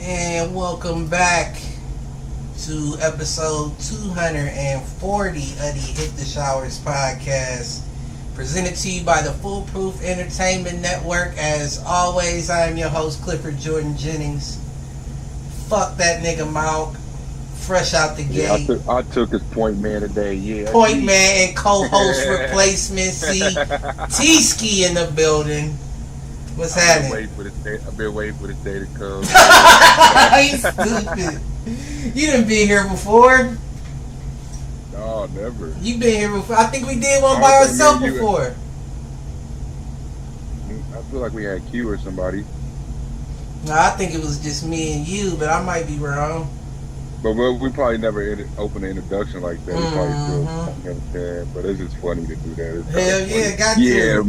And welcome back to episode 240 of the Hit the Showers podcast, presented to you by the Foolproof Entertainment Network. As always, I am your host, Clifford Jordan Jennings. Fuck that nigga Malk, fresh out the gate. I took his point man today, yeah. Point man and co-host replacement, T-Ski in the building. What's happening? I've been waiting for this day to come. You stupid. You done been here before. No, never. You been here before. I think we did one by ourselves before. I feel like we had Q or somebody. No, I think it was just me and you, but I might be wrong. But we probably never opened an introduction like that. We probably still, but it's just funny to do that. Hell yeah, got to. Yeah,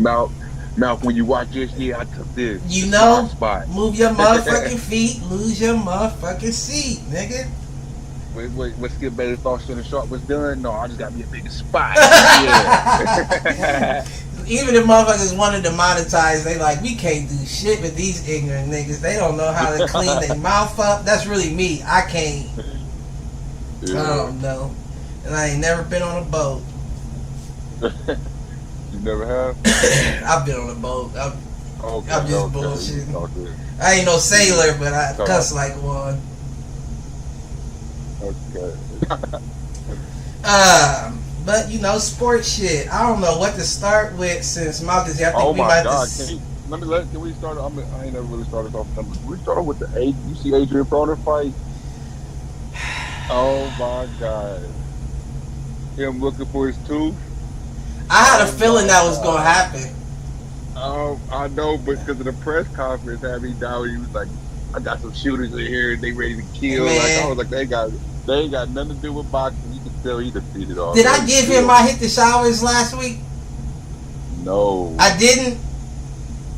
Mouth, when you watch this, yeah, I took this. You know, spot. Move your motherfucking feet, lose your motherfucking seat, nigga. What Skip Bayless thought Shannon Sharp was done? No, I just got me a bigger spot. Yeah. Even if motherfuckers wanted to monetize, they like, we can't do shit with these ignorant niggas. They don't know how to clean their mouth up. That's really me. I can't. Yeah. I don't know. And I ain't never been on a boat. You never have? I've been on a boat. I'm just bullshitting. Okay. I ain't no sailor, but I cuss like one. Okay. But you know, sports shit. I don't know what to start with since Malcolm's here. I think we might Can we start? I ain't never really started off numbers. Can we start with you see Adrian Broner fight? Oh my God. Him looking for his tooth. I had a feeling that was gonna happen. I know, but because of the press conference, had me down. He was like, "I got some shooters in here. They ready to kill." Man. Like I was like, they ain't got nothing to do with boxing. You can tell he defeated all. Did I give him my Hit the Showers last week? No, I didn't.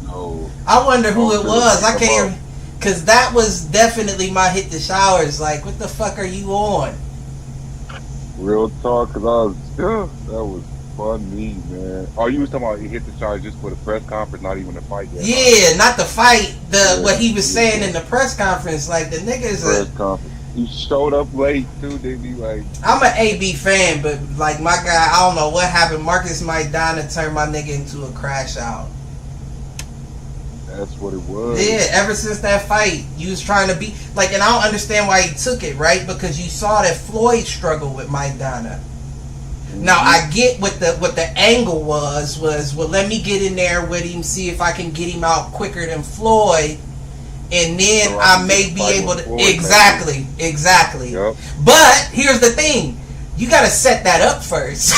No. I wonder who it was. I can't, because that was definitely my Hit the Showers. Like, what the fuck are you on? Real talk, because that was funny, man. Oh, you was talking about he hit the shot just for the press conference, not even the fight yet. Yeah, not the fight. What he was saying in the press conference. Like, the nigga's press conference. He showed up late too, didn't he? Like, I'm an AB fan, but like my guy, I don't know what happened. Marcus Maidana turned my nigga into a crash out. That's what it was. Yeah, ever since that fight, you was trying to be like, and I don't understand why he took it, right? Because you saw that Floyd struggled with Maidana. Now I get what the angle was well, let me get in there with him, see if I can get him out quicker than Floyd, and then so I may be able to Floyd, exactly. Yep. But here's the thing. You gotta set that up first.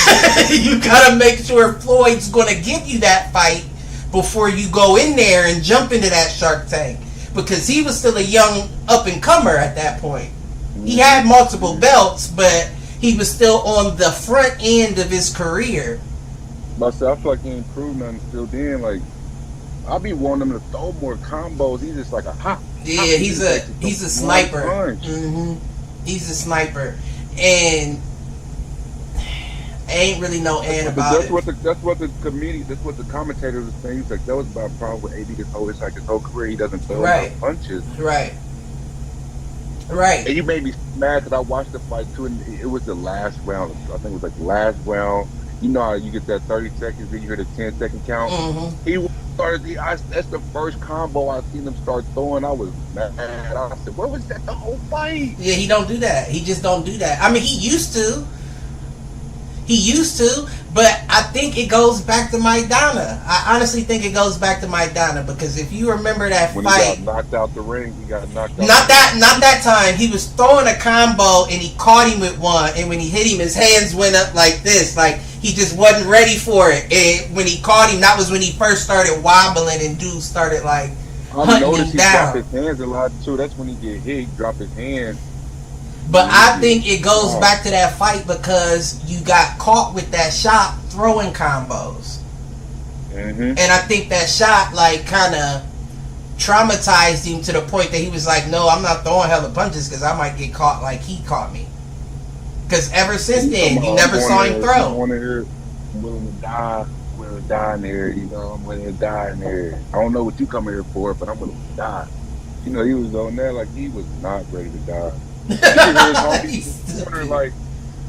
You gotta make sure Floyd's gonna give you that fight before you go in there and jump into that Shark Tank. Because he was still a young up and comer at that point. He had multiple belts, but he was still on the front end of his career. But I feel like he ain't proved nothing still then. Like, I'll be wanting him to throw more combos. He's just like a hop. Yeah, he's a sniper. Mm-hmm. He's a sniper. And ain't really no and about that's what the commentators were saying. He's like, that was about a problem with AD his whole career. He doesn't throw enough punches. Right. And you made me mad because I watched the fight too, and it was the last round. I think it was like the last round. You know how you get that 30 seconds, then you hear the 10-second count. Mm-hmm. That's the first combo I seen him start throwing. I was mad. I said, "Where was that the whole fight?" Yeah, he don't do that. He just don't do that. I mean, he used to. But I think it goes back to Maidana. I honestly think it goes back to Maidana because if you remember that when fight, he got knocked out the ring, he got knocked out. Not that time. He was throwing a combo and he caught him with one, and when he hit him, his hands went up like this, like he just wasn't ready for it. And when he caught him, that was when he first started wobbling, and dude started like hunting him down. He dropped his hands a lot too. That's when he get hit. He dropped his hands. But I think it goes back to that fight because you got caught with that shot throwing combos. Mm-hmm. And I think that shot like kind of traumatized him to the point that he was like, no, I'm not throwing hella punches because I might get caught like he caught me. Because ever since then, you never saw him throw. I'm willing to die. I'm willing to die in there. You know, I'm willing to die in there. I don't know what you come here for, but I'm willing to die. You know, he was on there like he was not ready to die. You could hear his homies in the corner, like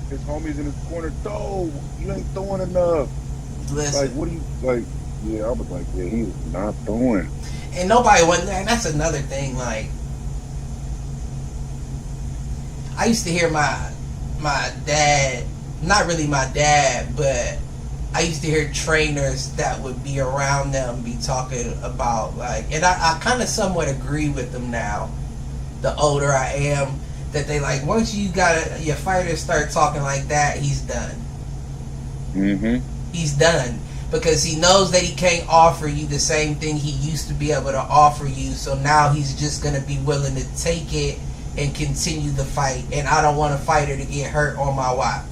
his homies in his corner. Throw, you ain't throwing enough. Like, Listen, what do you like? Yeah, I was like, yeah, he was not throwing. and nobody went there. And that's another thing. Like, I used to hear my dad, not really my dad, but I used to hear trainers that would be around them be talking about, like, and I kind of somewhat agree with them now. The older I am, that they like, once you got your fighter start talking like that, he's done. He's done, because he knows that he can't offer you the same thing he used to be able to offer you. So now he's just gonna be willing to take it and continue the fight. And I don't want a fighter to get hurt on my watch.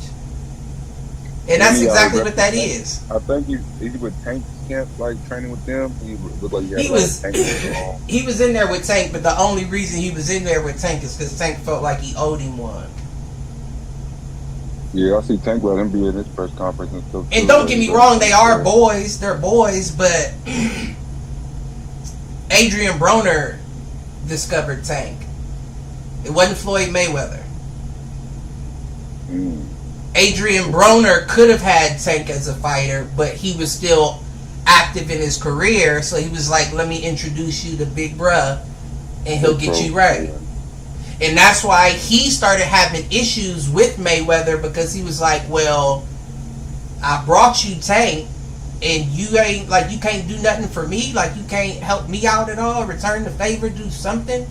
And that's exactly what that is. I think he with Tank camp, like training with them. He looked like he was in there with Tank, but the only reason he was in there with Tank is because Tank felt like he owed him one. Yeah, I see Tank let him be in his press conference and stuff. And don't get me wrong, they are boys. They're boys, but Adrian Broner discovered Tank. It wasn't Floyd Mayweather. Adrian Broner could have had Tank as a fighter, but he was still active in his career, so he was like, let me introduce you to Big Bruh, and he'll get you right. And that's why he started having issues with Mayweather, because he was like, well, I brought you Tank, and you ain't, like, you can't do nothing for me, like, you can't help me out at all, return the favor, do something.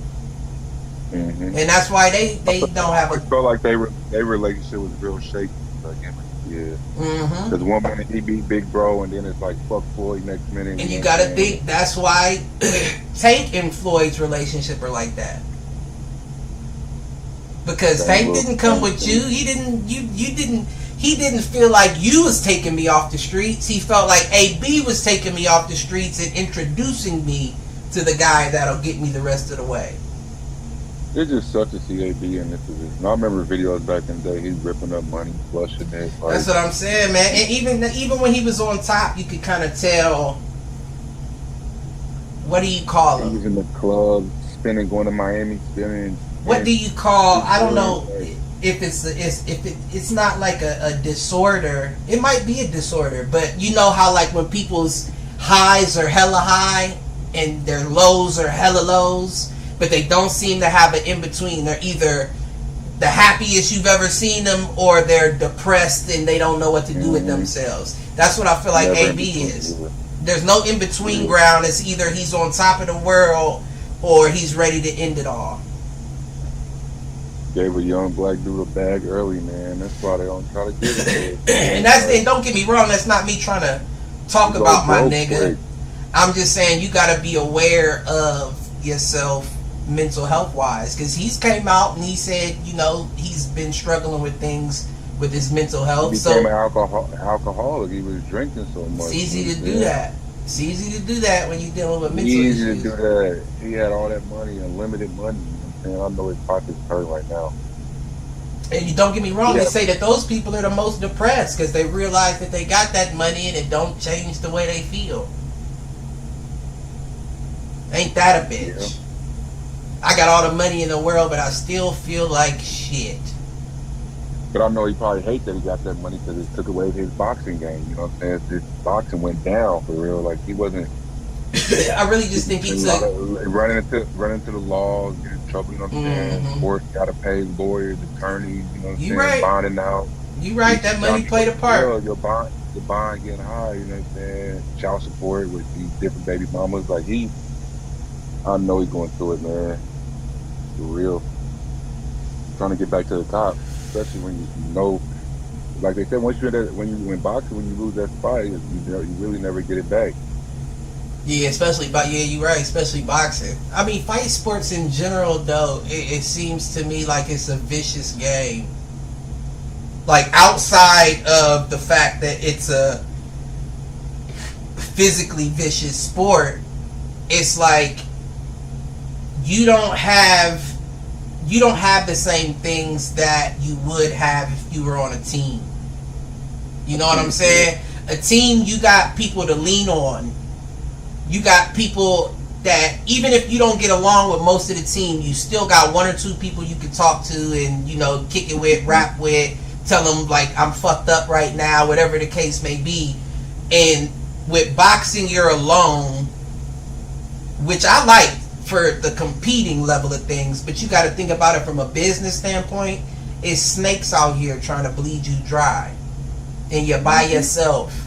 And that's why they don't have I felt like their relationship was real shaky. Like, yeah. Because one minute he beat Big Bro, and then it's like fuck Floyd next minute. And you gotta think that's why Tank and Floyd's relationship are like that. Because Tank didn't come with you. He didn't feel like you was taking me off the streets. He felt like AB was taking me off the streets and introducing me to the guy that'll get me the rest of the way. It just sucks to see AB in this position. I remember videos back in the day, he's ripping up money, flushing it. Like, that's what I'm saying, man. And even when he was on top, you could kind of tell. What do you call him? He was in the club, spinning, going to Miami, spinning. What do you call? I don't know if it's not like a disorder. It might be a disorder, but you know how like when people's highs are hella high and their lows are hella lows, but they don't seem to have an in between. They're either the happiest you've ever seen them, or they're depressed and they don't know what to do with themselves. That's what I feel like AB is. There's no in between ground. It's either he's on top of the world or he's ready to end it all. Gave a young black dude a bag early, man. That's why they don't try to get it. And don't get me wrong, that's not me trying to talk about my nigga. I'm just saying you got to be aware of yourself mental health wise, because he's came out and he said, you know, he's been struggling with things with his mental health. He became an alcoholic. He was drinking so much. It's easy to do that. It's easy to do that when you're dealing with mental issues. Easy to do that. He had all that money, unlimited money. And I know his pocket's hurt right now. And you don't get me wrong, they say that those people are the most depressed because they realize that they got that money and it don't change the way they feel. Ain't that a bitch? Yeah. I got all the money in the world, but I still feel like shit. But I know he probably hates that he got that money because it took away his boxing game. You know what I'm saying? His boxing went down for real. Like he wasn't. I really just think he took running into the laws, getting in trouble. You know what I'm saying? Sports got to pay lawyers, attorneys. You know what I'm saying? Right. Bonding out. You right. That money played a part. Your bond getting high. You know what I'm saying? Child support with these different baby mamas. Like I know he's going through it, man. For real. Trying to get back to the top, especially when you know, like they said, when you boxing, when you lose that fight, you really never get it back. Yeah, you're right, especially boxing. I mean, fight sports in general, though, it seems to me like it's a vicious game. Like, outside of the fact that it's a physically vicious sport, it's like you don't have the same things that you would have if you were on a team. You know what I'm saying? A team, you got people to lean on. You got people that even if you don't get along with most of the team, you still got one or two people you can talk to and, you know, kick it with, rap with, tell them like I'm fucked up right now, whatever the case may be. And with boxing, you're alone, which I like for the competing level of things, but you got to think about it from a business standpoint. It's snakes out here trying to bleed you dry, and you're by yourself.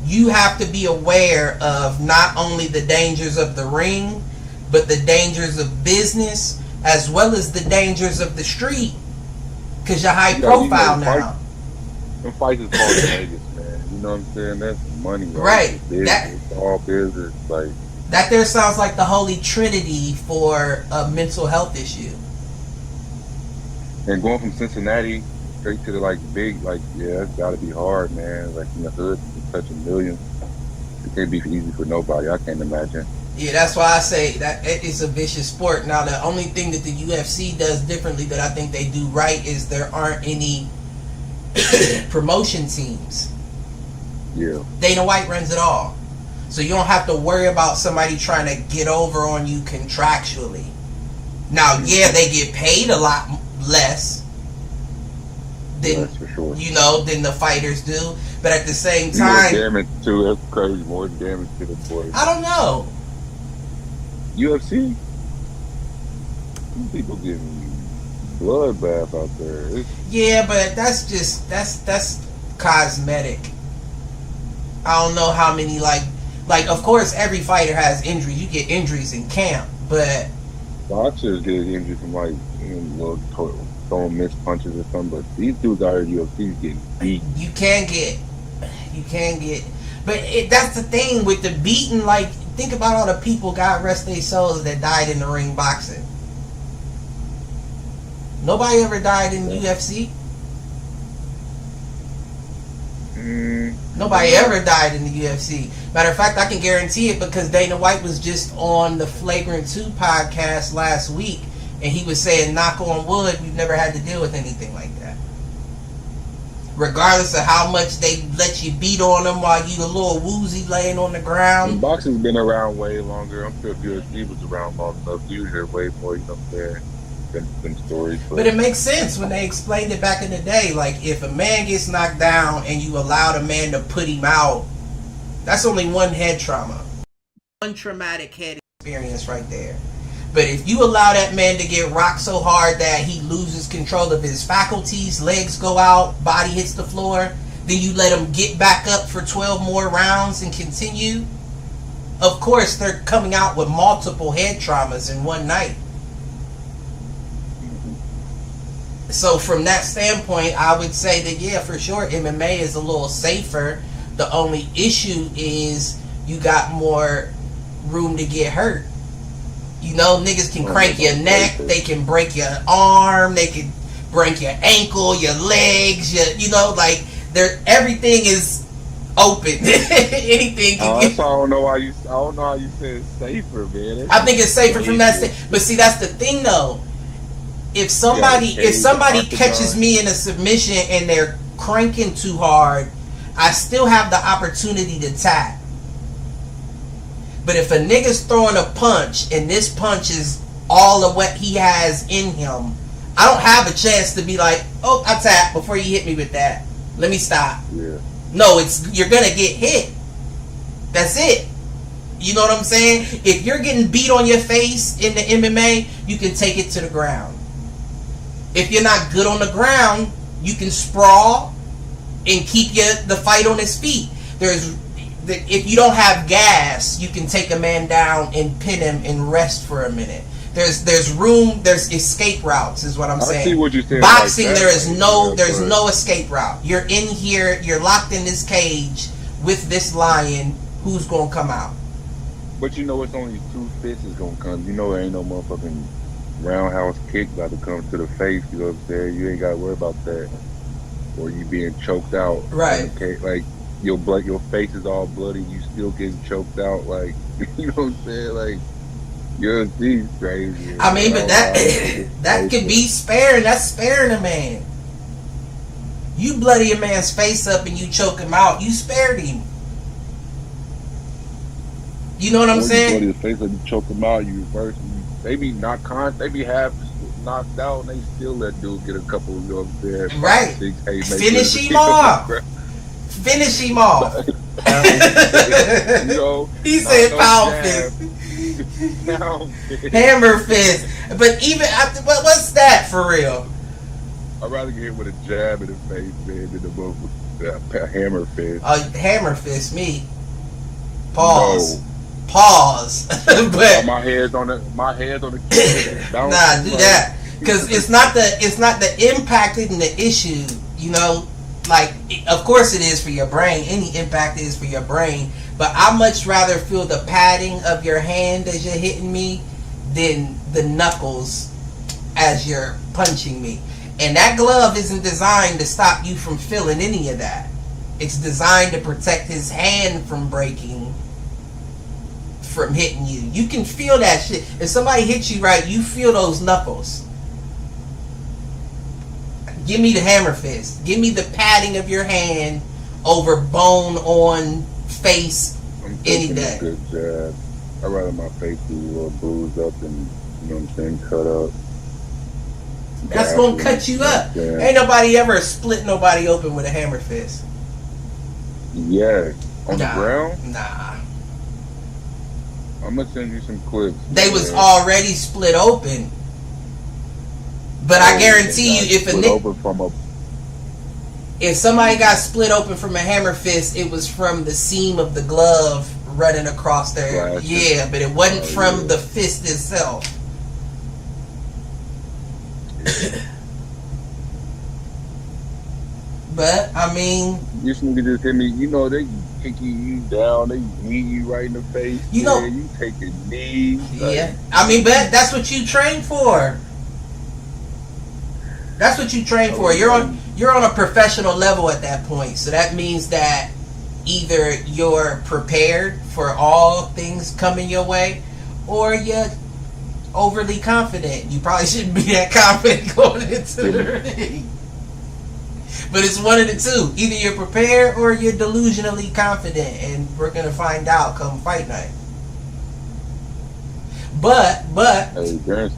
You have to be aware of not only the dangers of the ring, but the dangers of business, as well as the dangers of the street, because you're high profile now. Them fights is called Vegas, man. You know what I'm saying? That's money, right? It's all business. Like that there sounds like the holy trinity for a mental health issue. And going from Cincinnati straight to the like big, like it's got to be hard, man. Like in the hood, touching millions, it can't be easy for nobody. I can't imagine. Yeah, that's why I say that it's a vicious sport. Now, the only thing that the UFC does differently that I think they do right is there aren't any promotion teams. Yeah. Dana White runs it all. So you don't have to worry about somebody trying to get over on you contractually. Now, yeah, they get paid a lot less than, for sure, you know, than the fighters do. But at the same time, more damage too. That's crazy. More damage to the boys. I don't know. UFC, people getting bloodbath out there. Yeah, but that's just that's cosmetic. I don't know how many like of course every fighter has injuries. You get injuries in camp, but boxers get injured from like throwing missed punches or something. But these dudes out here UFC getting beat. You can get, but that's the thing with the beating. Like, think about all the people, God rest their souls, that died in the ring boxing. Nobody ever died in UFC. Nobody ever died in the UFC. Matter of fact, I can guarantee it because Dana White was just on the Flagrant 2 podcast last week, and he was saying, knock on wood, we've never had to deal with anything like that. Regardless of how much they let you beat on them while you a little woozy laying on the ground. And boxing's been around way longer. I'm sure if UFC was around long enough, you hear way more, you know, there than stories. But it makes sense when they explained it back in the day. Like, if a man gets knocked down and you allow the man to put him out, that's only one head trauma. One traumatic head experience right there. But if you allow that man to get rocked so hard that he loses control of his faculties, legs go out, body hits the floor, then you let him get back up for 12 more rounds and continue. Of course, they're coming out with multiple head traumas in one night. So from that standpoint, I would say that, yeah, for sure, MMA is a little safer. The only issue is you got more room to get hurt. You know, niggas can crank your neck, they can break your arm, they can break your ankle, your legs, you know, like everything is open. Anything can get. I don't know how you said safer, man. I think it's safer from that standpoint. But see, that's the thing though. If somebody catches me in a submission and they're cranking too hard, I still have the opportunity to tap. But if a nigga's throwing a punch and this punch is all of what he has in him, I don't have a chance to be like, oh, I tap before you hit me with that. Let me stop. Yeah. No, you're gonna get hit. That's it. You know what I'm saying? If you're getting beat on your face in the MMA, you can take it to the ground. If you're not good on the ground, you can sprawl and keep the fight on his feet. If you don't have gas, you can take a man down and pin him and rest for a minute. There's room, there's escape routes, is what I'm saying. I see what you're saying. Boxing, like there's no escape route. You're in here, you're locked in this cage with this lion. Who's gonna come out? But you know, it's only 2 fists is gonna come. You know, there ain't no motherfucking roundhouse kick about to come to the face. You know what I'm saying? You ain't gotta worry about that, or you being choked out. Right. Okay, like your face is all bloody. You still getting choked out. Like, you know what I'm saying? Like, UFC's crazy. I mean, but that could be sparing. That's sparing a man. You bloody a man's face up and you choke him out. You spared him. You know what I'm Or you go saying? to his face, or you choke him out, you reverse him. They be they be half knocked out, and they still let dude get a couple of, you know what I'm saying, five, Right. six, eight, Finish makers. him off. Finish him off. You know, He not said no pound jab. fist. Pound fist. Hammer fist. But even after, what's that for real? I'd rather get hit with a jab in the face, man, than the motherfucker hammer fist. Hammer fist me. Pause. No. Pause. But My head's on the kid. nah, do that. Because it's not the impact in the issue, you know. Like, of course it is for your brain. Any impact is for your brain. But I much rather feel the padding of your hand as you're hitting me than the knuckles as you're punching me. And that glove isn't designed to stop you from feeling any of that. It's designed to protect his hand from breaking, from hitting you. You can feel that shit. If somebody hits you right, you feel those knuckles. Give me the hammer fist. Give me the patting of your hand over bone on face any day. A good jab. I'd rather my face be a little bruised up and, you know what I'm saying, cut up. That's gonna cut you up. Ain't nobody ever split nobody open with a hammer fist. Yeah. On the ground? Nah. I'm gonna send you some clips. They was already split open. But I guarantee you, if somebody got split open from a hammer fist, it was from the seam of the glove running across there. Gotcha. Yeah, but it wasn't from the fist itself. But I mean, this nigga just hit me. You know they kicking you down, they knee you right in the face. You know, you take a knee. Yeah, I mean, but that's what you train for. That's what you train for. You're on a professional level at that point. So that means that either you're prepared for all things coming your way, or you're overly confident. You probably shouldn't be that confident going into the ring. But it's one of the two. Either you're prepared or you're delusionally confident, and we're gonna find out come fight night. But hey, Darren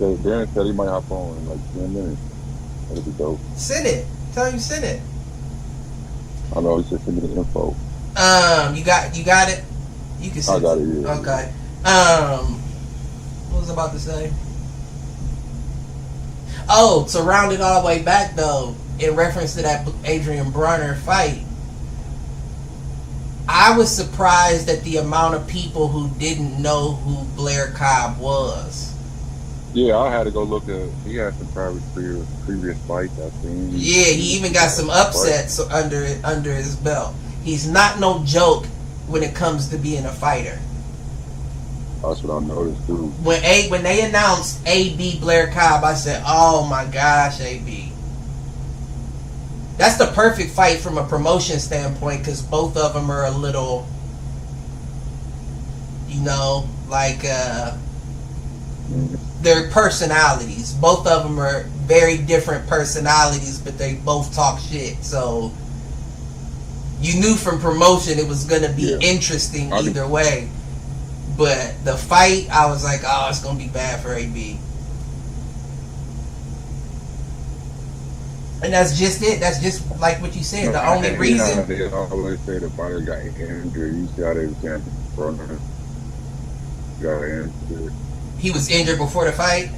said he might hop on in like 10 minutes. That'd be dope. Send it. Tell him send it. I know, he just send me the info. You got it? You can send I got it, yeah. Okay. What was I about to say? Oh, to round it all the way back though, in reference to that Adrian Bronner fight, I was surprised at the amount of people who didn't know who Blair Cobb was. Yeah, I had to go look at. He had some previous fights I've seen. Yeah, he even got some upsets under his belt. He's not no joke when it comes to being a fighter. That's what I noticed too. When they announced AB Blair Cobb, I said, "Oh my gosh, AB." That's the perfect fight from a promotion standpoint because both of them are a little, you know, like their personalities. Both of them are very different personalities, but they both talk shit. So you knew from promotion it was going to be interesting either way. But the fight, I was like, oh, it's going to be bad for AB. And that's just it. That's just like what you said. The only reason. They always say the fighter got injured. You see how they was saying Bronner got injured. He was injured before the fight?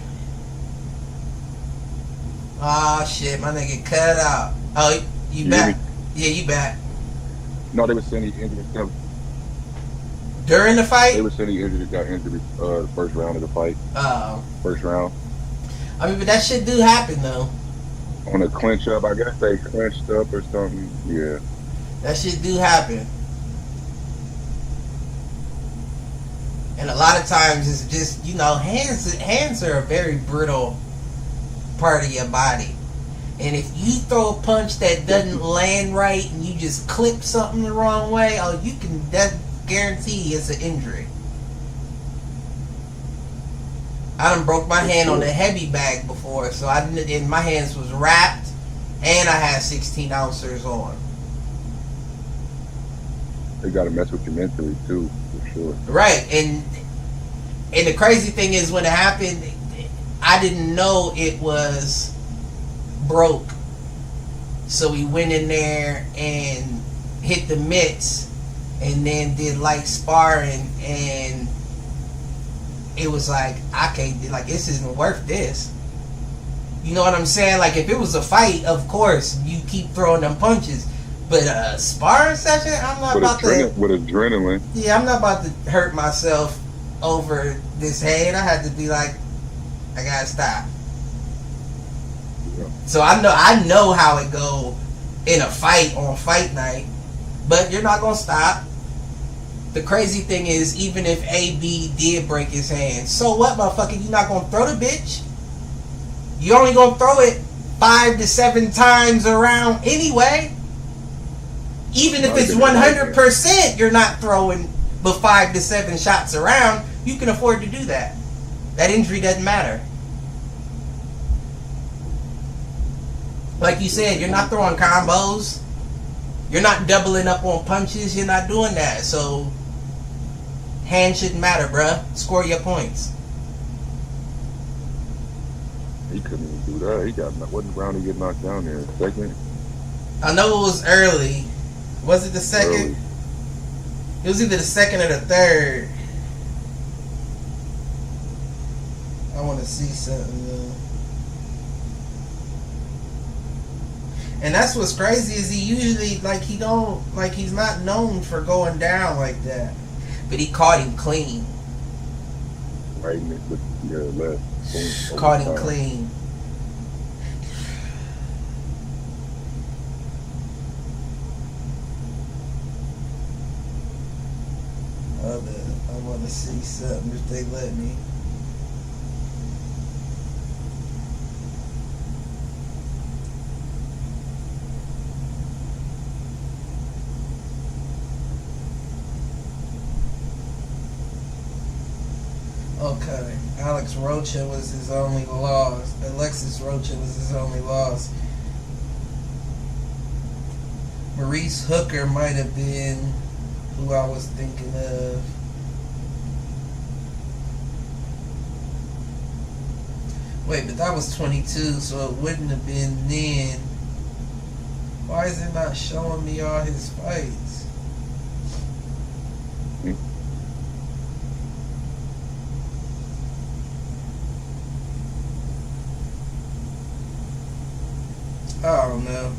Oh, shit. My nigga cut out. Oh, you back? Yeah, you back. No, they were saying he injured himself. During the fight? They were saying he got injured the first round of the fight. Oh. First round. I mean, but that shit do happen, though. On a clinch up, I guess they clinched up or something. Yeah. That shit do happen. And a lot of times it's just, you know, hands are a very brittle part of your body. And if you throw a punch that doesn't land right and you just clip something the wrong way, that guarantee it's an injury. I done broke my hand on the heavy bag before, so and my hands was wrapped and I had 16 ounces on. They got to mess with you mentally too, for sure. Right, and the crazy thing is when it happened, I didn't know it was broke. So we went in there and hit the mitts and then did light sparring, and it was like, I can't, like, this isn't worth this. You know what I'm saying? Like, if it was a fight, of course, you keep throwing them punches. But a sparring session, I'm not about to... With adrenaline. Yeah, I'm not about to hurt myself over this head. I had to be like, I gotta stop. Yeah. So I know how it go in a fight on fight night, but you're not gonna stop. The crazy thing is, even if AB did break his hand, so what, motherfucker? You not gonna throw the bitch? You only gonna throw it 5 to 7 times around anyway. Even if it's 100%, you're not throwing but 5 to 7 shots around. You can afford to do that. That injury doesn't matter. Like you said, you're not throwing combos. You're not doubling up on punches. You're not doing that. So, hand shouldn't matter, bruh. Score your points. He couldn't even do that. He got wasn't round to get knocked down there. Second. I know it was early. Was it the second? Early. It was either the second or the third. I want to see something though. And that's what's crazy is he usually he's not known for going down like that. But he caught him clean. Right in it with your left. Boom, Caught him clean. I want to see something if they let me. Okay, Alex Rocha was his only loss. Alexis Rocha was his only loss. Maurice Hooker might have been who I was thinking of. Wait, but that was 22, so it wouldn't have been then. Why is it not showing me all his fights? I don't know.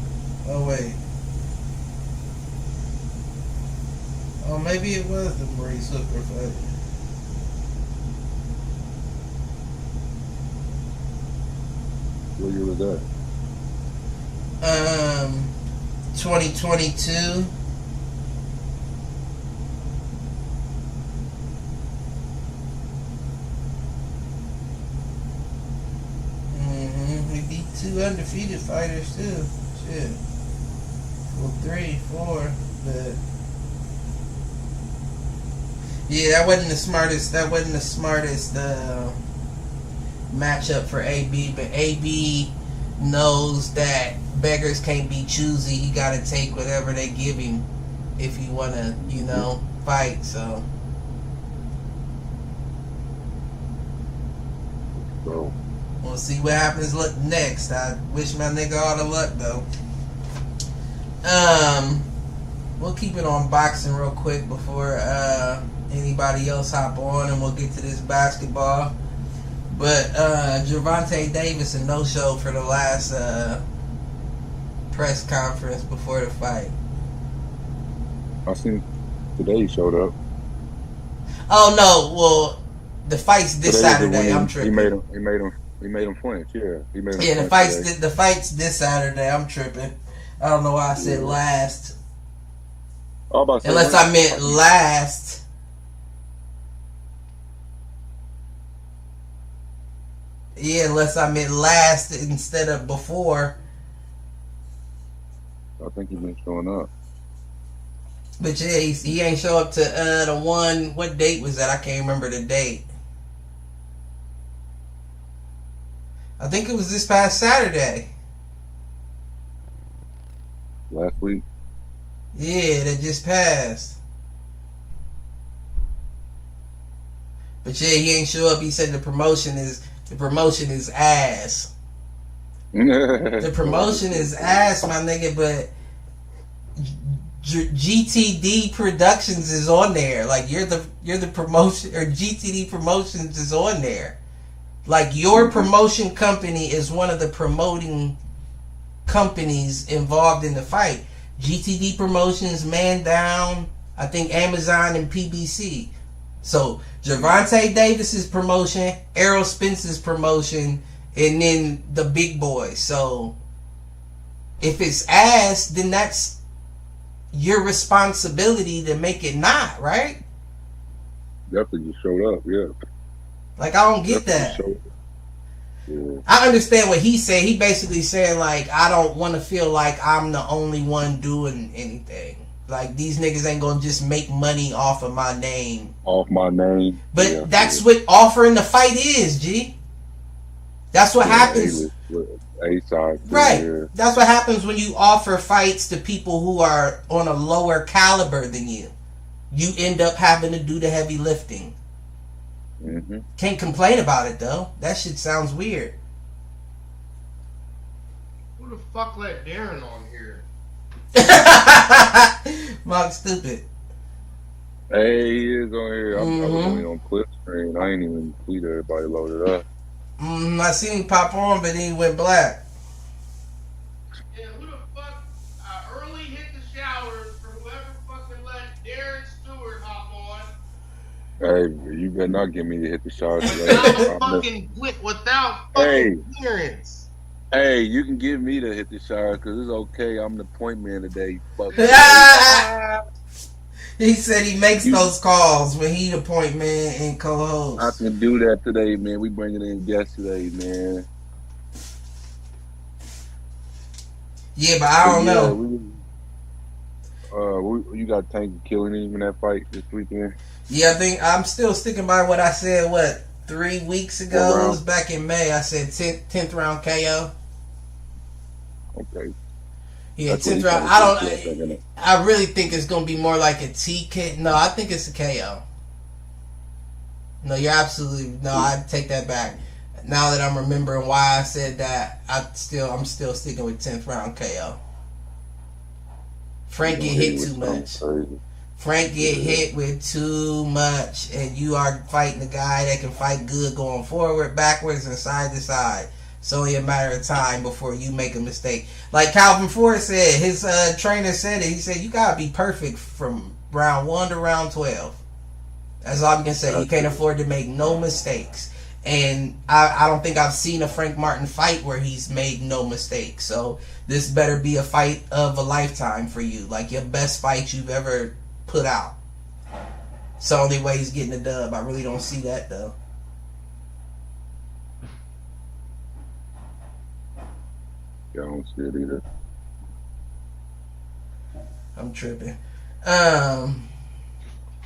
Oh, wait. Oh, maybe it was the Maurice Hooker fight. What year was that? 2022. He beat 2 undefeated fighters too. Shit. Well, 3, 4, but yeah, that wasn't the smartest. That wasn't the smartest matchup for AB. But AB knows that beggars can't be choosy. He got to take whatever they give him if he want to, fight. So. So. We'll see what happens next. I wish my nigga all the luck though. We'll keep it on boxing real quick before anybody else hop on, and we'll get to this basketball. But Gervonta Davis a no-show for the last press conference before the fight. I seen today he showed up. Oh no! Well, the fight's this Saturday. I'm tripping. He made him flinch. Yeah, he made him. Yeah, the fight's this Saturday. I'm tripping. I don't know why I said last. Unless I meant last. Yeah, unless I meant last instead of before. I think he's been showing up. But yeah, he ain't show up to the one. What date was that? I can't remember the date. I think it was this past Saturday. Last week? Yeah, that just passed. But yeah, he ain't show up. He said the promotion is ass. The promotion is ass, my nigga. But GTD Productions is on there. Like you're the promotion, or GTD Promotions is on there. Like your promotion company is one of the promoting companies involved in the fight. GTD Promotions, Man Down, I think Amazon and PBC. So Gervonta Davis's promotion, Errol Spence's promotion, and then the big boys. So if it's ass, then that's your responsibility to make it not, right? Definitely just showed up, yeah. Like I don't get that. Yeah. I understand what he said. He basically saying like, I don't want to feel like I'm the only one doing anything. Like these niggas ain't gonna just make money off of my name. Off my name. But that's what offering the fight is, G. That's what happens. A-side. Right. Yeah. That's what happens when you offer fights to people who are on a lower caliber than you. You end up having to do the heavy lifting. Mm-hmm. Can't complain about it though. That shit sounds weird. Who the fuck let Darren on here? Mark stupid. Hey, he is on here. I'm only on clip screen. I ain't even tweet everybody loaded up. I seen him pop on, but he went black. Yeah, who the fuck? I early hit the showers for whoever fucking let Darren Stewart hop on. Hey, you better not get me to hit the shower today. without fucking clearance. Hey, you can get me to hit the shower because it's okay. I'm the point man today. Fuck. He said he makes those calls when he the point man and co-host. I can do that today, man. We bringing in guests today, man. Yeah, but I don't know. You got Tank killing him in that fight this weekend? Yeah, I think I'm still sticking by what I said, 3 weeks ago? It was back in May. I said 10th round KO. Okay. Yeah, 10th round. I really think it's going to be more like a TK. No, I think it's a KO. No, you're absolutely... No, I take that back. Now that I'm remembering why I said that, I'm still sticking with 10th round KO. Frank get hit too much. Frank get hit with too much, and you are fighting a guy that can fight good going forward, backwards, and side to side. It's only a matter of time before you make a mistake. Like Calvin Ford said, his trainer said it. He said, you got to be perfect from round 1 to round 12. That's all I can say. You can't afford to make no mistakes. And I don't think I've seen a Frank Martin fight where he's made no mistakes. So this better be a fight of a lifetime for you. Like your best fight you've ever put out. It's the only way he's getting a dub. I really don't see that though. Yeah, I don't see it either. I'm tripping.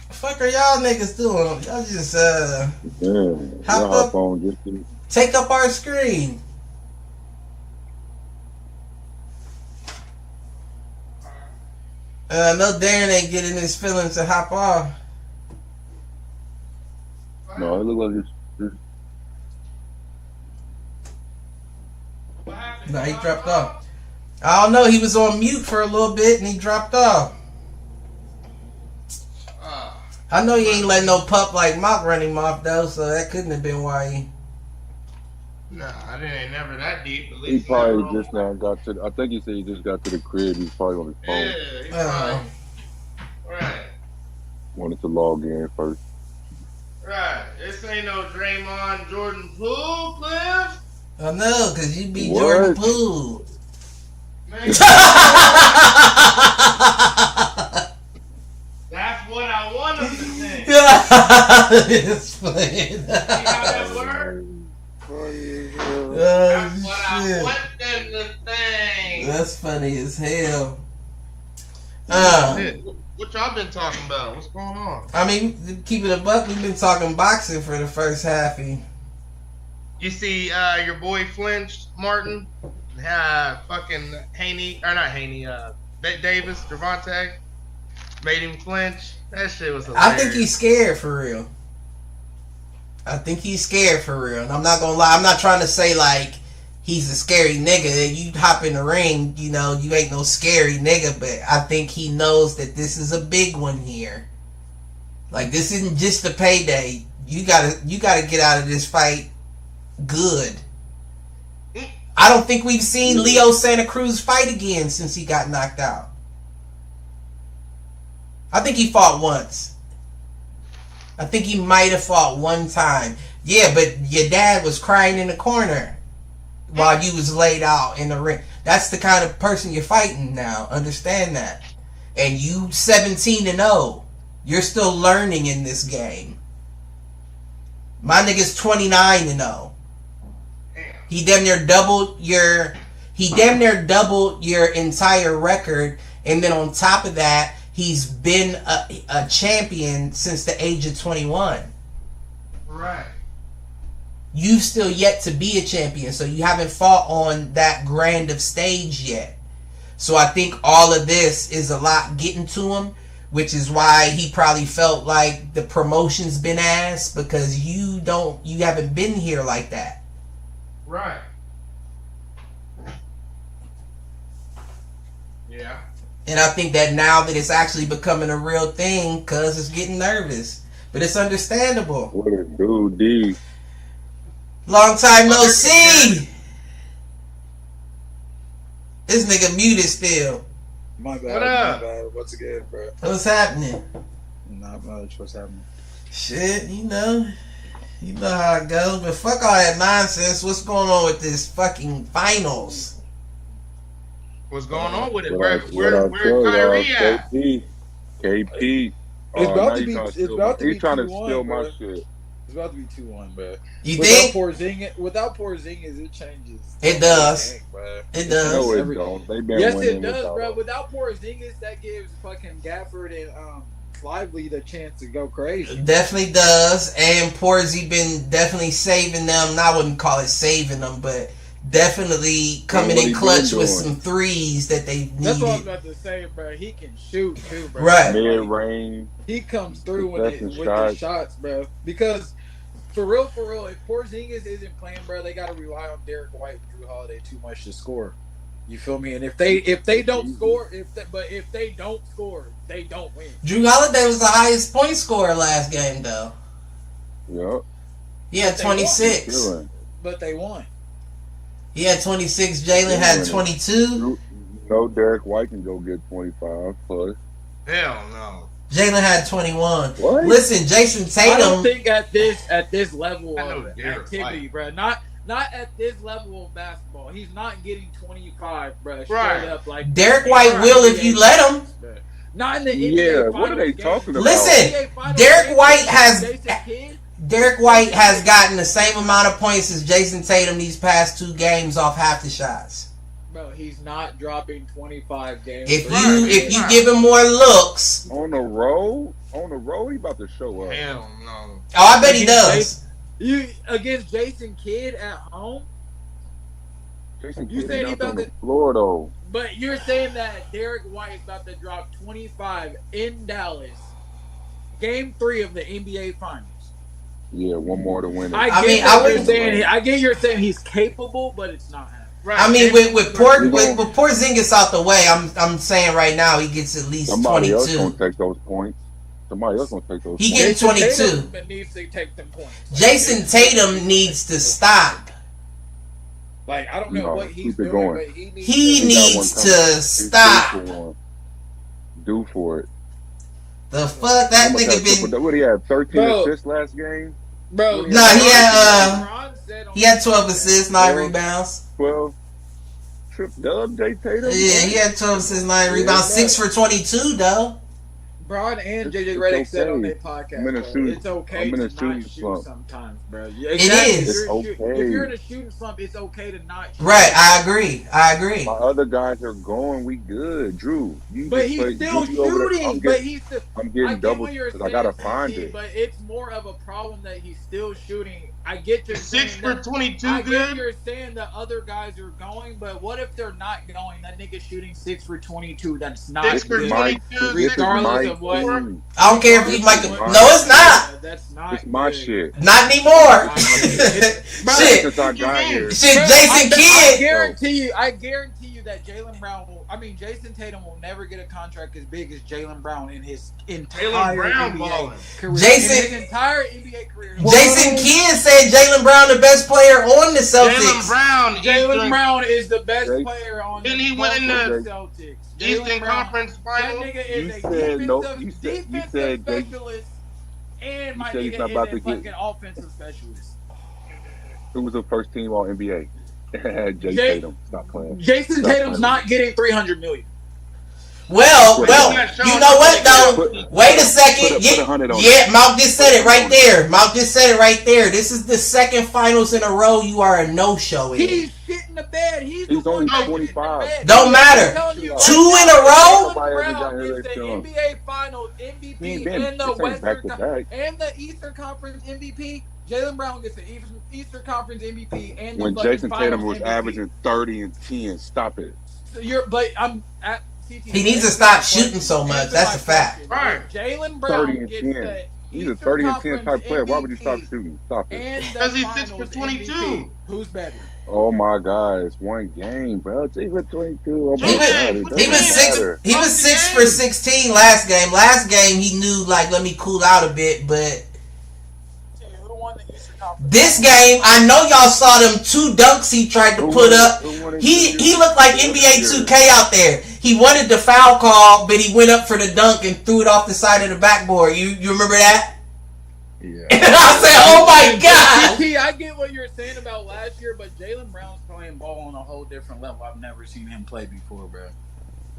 Fuck are y'all niggas doing? Y'all just hop on just to... take up our screen. No, Darren ain't getting his feelings to hop off. No, it look like it's no, he dropped off. I don't know. He was on mute for a little bit and he dropped off. I know you ain't letting no pup like Mock run him off though, so that couldn't have been why he. Nah, I ain't never that deep. At least he probably just now got to. I think he said he just got to the crib. He's probably on his phone. Yeah, he probably. Right. Wanted to log in first. Right. This ain't no Draymond Jordan Poole, Cliff. I know, cause you be Jordan Poole. Man, that's what I want him to think. It's funny. See how that works? Oh, that's what I want them to think. That's funny as hell. What y'all been talking about? What's going on? I mean, keep it a buck. We've been talking boxing for the first half. You see, your boy flinched, Martin. Fucking Haney, or not Haney, Davis, Gervonta, made him flinch. That shit was hilarious. I think he's scared for real. I think he's scared for real. And I'm not gonna lie. I'm not trying to say like he's a scary nigga. You hop in the ring, you know, you ain't no scary nigga. But I think he knows that this is a big one here. Like this isn't just a payday. You gotta get out of this fight good. I don't think we've seen Leo Santa Cruz fight again since he got knocked out. I think he fought once. I think he might have fought one time. Yeah, but your dad was crying in the corner while you was laid out in the ring. That's the kind of person you're fighting now. Understand that. And you 17-0. You're still learning in this game. My nigga's 29-0. He damn near doubled your entire record, and then on top of that, he's been a champion since the age of 21. Right. You've still yet to be a champion, so you haven't fought on that grand of stage yet. So I think all of this is a lot getting to him, which is why he probably felt like the promotion's been ass, because you haven't been here like that. Right. Yeah. And I think that now that it's actually becoming a real thing, cuz it's getting nervous. But it's understandable. What a dude, D. Long time no see. This nigga muted still. My bad. What up? My bad. What's good, bro? What's happening? Not much. What's happening? Shit, you know how it goes. But fuck all that nonsense. What's going on with this fucking finals? What's going on with it? Where Kyrie at? KP. It's about to be. He's He's trying to steal my shit. It's about to be 2-1, bro. You think? Without Porzingis, it changes. It does. Everything, bro. It does. No, it Everything. don't. They've been Yes, winning it does, without bro. him. Without Porzingis, that gives fucking Gafford and Lively the chance to go crazy. Definitely does. And Porzy been definitely saving them. I wouldn't call it saving them, but definitely coming in clutch with some threes that they needed. That's what I was about to say, bro. He can shoot too, bro. Right. Mid-range. He comes through with Possession the shots. shots, bro. Because for real, if Porzingis isn't playing, bro, they got to rely on Derek White and Drew Holiday too much to score. You feel me? And if they don't score, if they don't score, they don't win. Drew Holiday was the highest point scorer last game, though. Yep. He had 26. But they won. He had 26. Jalen had 22. No, Derek White can go get 25 plus. Hell no. Jalen had 21. What? Listen, Jason I don't Tatum. think at this level I know of Derek activity, White. bro. Not at this level of basketball. He's not getting 25, bro. Straight Right. up, like Derek White will if you let him. Not in the NBA Yeah, Finals what are they game. talking about? Listen, NBA Finals Derek game, White has- Jason Kidd, Derek White has gotten the same amount of points as Jason Tatum these past 2 games off half the shots. bro, he's not dropping 25 games. If Right. you give him more looks, On the road, he about to show up. Hell no. oh, I bet he does. You against Jason Kidd at home, Jason You Kidd said he out on about the to- floor though. but you're saying that Derek White is about to drop 25 in Dallas, Game 3 of the NBA Finals. Yeah, one more to win it. I mean, I wouldn't- I get you're saying he's capable, but it's not happening. Right. I mean, with Porzingis out the way, I'm saying right now he gets at least Somebody else 22. gonna take those points. Somebody else gonna take those He points. gets 22. Tatum needs to take them points. Jason Tatum needs to stop. Like I don't know No, what he's keep it doing, going. but he needs. He to, got one needs coming. to He's stop. due for one. Due for it. The fuck that Almost had nigga triple- been. What he had 13 Bro. assists last game. bro. Nah, he had, LeBron said on He had 12 assists, 9 Well, rebounds. 12. Trip dub, Jay Tatum. Yeah, he had 12 assists, 9 rebounds, 6 for 22 though. Braun and JJ It's Redick okay. said on their podcast, I'm in a bro, shooting- it's okay I'm in to a shooting not shoot slump. sometimes, bro. is. If It's you're, okay. if you're in a shooting slump, it's okay to not shoot. Right, I agree. My other guys are going. We good, Drew. You But just he's play- still Drew, you over there. shooting. But he's still. I'm I getting get double what you're because I gotta saying, find Kid, it. But it's more of a problem that he's still shooting I get you're 6 for 22 I get good. you're saying that other guys are going, but what if they're not going? That nigga shooting 6 for 22. That's not 6 for good. 22. Regardless of what. I don't care if you might. No, it's not. That's not. It's my good. shit. Not anymore. Shit. Since I got here. Shit, Bro, Jason Kidd. I guarantee you that Jaylen Brown Jason Tatum will never get a contract as big as Jaylen Brown in his entire NBA career. Jason- in his entire NBA career. Jason Kidd said Jaylen Brown the best player on the Celtics. Jaylen Brown is the best Jay- player on Didn't the he win in the Celtics. Eastern Jaylen Brown, Conference that Finals. nigga is You a said defensive, no- you said- you said specialist, and my said he's nigga not is about a to get- fucking offensive specialist. Who was the first team all NBA? Jason Jay- Tatum. Stop playing. Jason Stop Tatum's playing. not getting $300 million. Well, you know what though? Wait a second. Put 100 on Yeah, Malk just said it right there. Malk just said it right there. This is the second finals in a row you are a no-show in. He's shit in the bed. He's only the one 25. Don't matter. I'm telling you, 2 in a row? Jaylen Brown is the NBA Finals MVP and the Western and the Eastern Conference MVP. Jaylen Brown gets the Eastern Conference MVP and the When Jason Tatum Finals was MVP. averaging 30 and 10, stop it. So I'm at CT. He needs to stop shooting so much. That's a fact. Right. Jaylen 30 Brown and gets 10. the He's a Eastern 30 and 10 type Conference player. Why would you stop MVP shooting? Stop it. and the Because he's 6 for Finals 22. MVP. Who's better? Oh my God, it's one game, bro. It's even 22. Oh my He God, it was doesn't six. matter. He was 6 for 16 last game. Last game he knew like let me cool out a bit, but Who won the Eastern Conference? this game I know y'all saw them 2 dunks he tried to put up. He looked like NBA 2K out there. He wanted the foul call, but he went up for the dunk and threw it off the side of the backboard. You remember that? Yeah. And I said, "Oh my God!" See, I get what you're saying about last year, but Jaylen Brown's playing ball on a whole different level. I've never seen him play before, bro.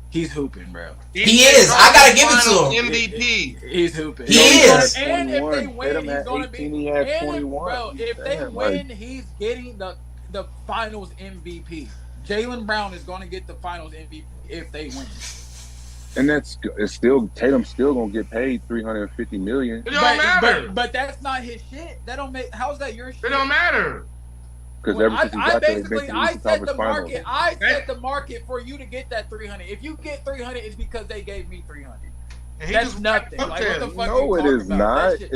He's hooping, bro. He is. I gotta give it to him. MVP. He's hooping. He is. And if they win, Tatum he's had going to be. 18, he had And 21. bro, if they Damn, win, like- he's getting the Finals MVP. Jaylen Brown is going to get the Finals MVP if they win. And it's still Tatum's still gonna get paid $350 million. It don't matter. But that's not his shit. That don't make. How's that your shit? It don't matter. Because Well, ever since he got there, he's been to the I Eastern set the Conference Finals. market. I set the market for you to get that 300. If you get 300, it's because they gave me 300. And he That's just nothing. up Like there. what the fuck? No, you it talking is about? not. That shit-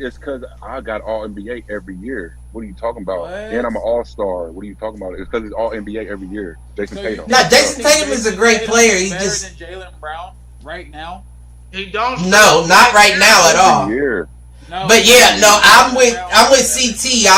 It's because I got all NBA every year. What are you talking about? What? And I'm an all star. What are you talking about? It's because it's all NBA every year. Jason So Tatum. Nah, Jason think Tatum is a great Tatum player. is He better just than Jaylen Brown right now. He don't. no, not right now at all. Every year. No, But yeah, no, I'm with Brown is CT.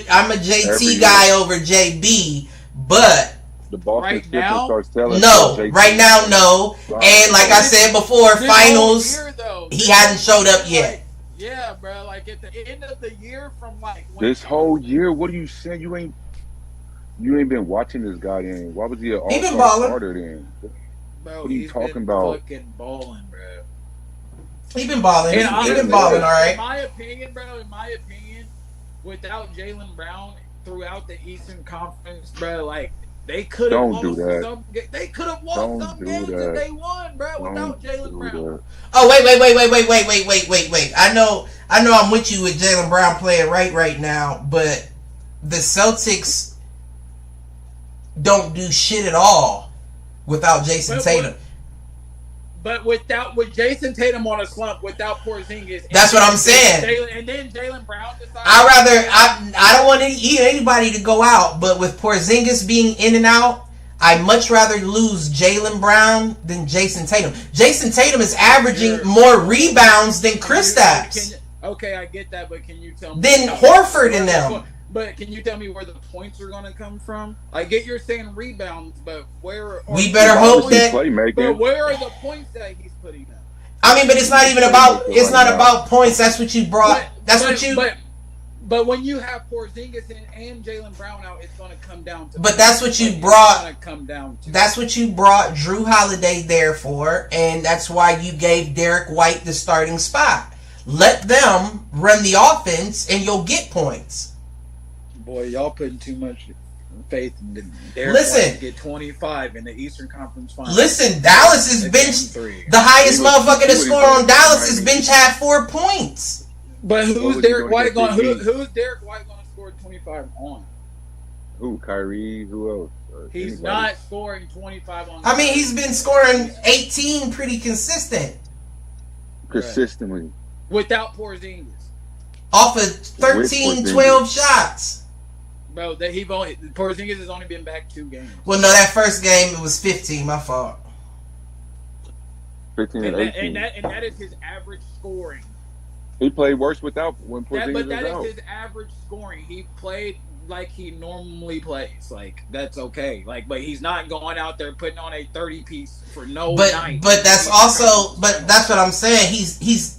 I'm a JT Every guy year. over JB, but The Boston Right system now? starts telling no, Jason- right now no. And like I said before, This finals whole year, though, he hadn't showed up yet. like, yeah, bro. Like at the end of the year, from like when This whole year, what are you saying? You ain't been watching this guy then. Why was he an He been all-star balling. starter then? bro, what are you he's talking been about? Fucking balling, bro. He been balling. He And been balling, all In right. my opinion, bro, without Jaylen Brown throughout the Eastern Conference, bro, like they could have Don't do that. They could have lost Don't some do games that. if they won, bro, without Don't Jaylen do Brown. that. Oh wait. I know I'm with you with Jaylen Brown playing right now, but the Celtics don't do shit at all without Jason But Tatum. But with Jason Tatum on a slump, without Porzingis, That's what I'm saying. Jaylen Brown decided. I don't want anybody to go out, but with Porzingis being in and out, I'd much rather lose Jaylen Brown than Jason Tatum. Jason Tatum is averaging more rebounds than Kristaps. Okay, I get that, but can you tell me? Then Horford and them. But can you tell me where the points are going to come from? I get you're saying rebounds, but where? We better hope that. But Playmaking. where are the points that he's putting up? I mean, but it's not even about. It's not about points. That's what you brought. But when you have Porzingis and Jaylen Brown out, it's going to come down to. But that's what you It's brought. going to come down to. That's what you brought Drew Holiday there for, and that's why you gave Derek White the starting spot. Let them run the offense, and you'll get points. Boy, y'all putting too much faith in Derek Listen. White to get 25 in the Eastern Conference Finals. Listen, Dallas is bench. The highest motherfucker to score on Dallas' bench had 4 points. But who's was he Derek gonna White get going? beat? Who's Derek White going 25 on. Who? Kyrie? Who else? He's Anybody? not scoring 25 on. I mean, he's been scoring 18 pretty consistent Consistently. Without Porzingis. off of 13, 12 shots. Bro, Porzingis has only been back 2 games. Well, no, that first game it was 15. My fault. 15 and 18. And that is his average scoring. He played worse without when Porzingis But that was out. is his average scoring. He played like he normally plays. Like, that's okay. Like, but he's not going out there putting on a 30-piece for no night. But that's also, but that's what I'm saying. He's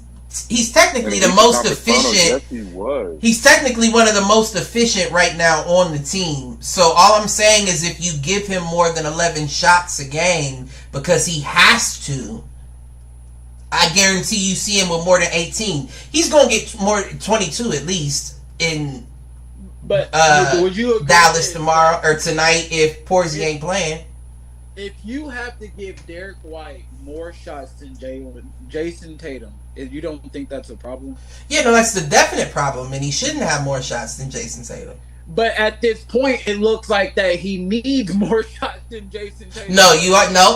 technically the most efficient. Yes, he was. He's technically one of the most efficient right now on the team. So all I'm saying is if you give him more than 11 shots a game because he has to, I guarantee you see him with more than 18. He's going to get more 22 at least in would you agree Dallas tomorrow or tonight if Porzy ain't playing. If you have to give Derek White more shots than Jason Tatum, you don't think that's a problem? Yeah, no, that's the definite problem, and he shouldn't have more shots than Jason Tatum. But at this point, it looks like that he needs more shots than Jason Tatum. No,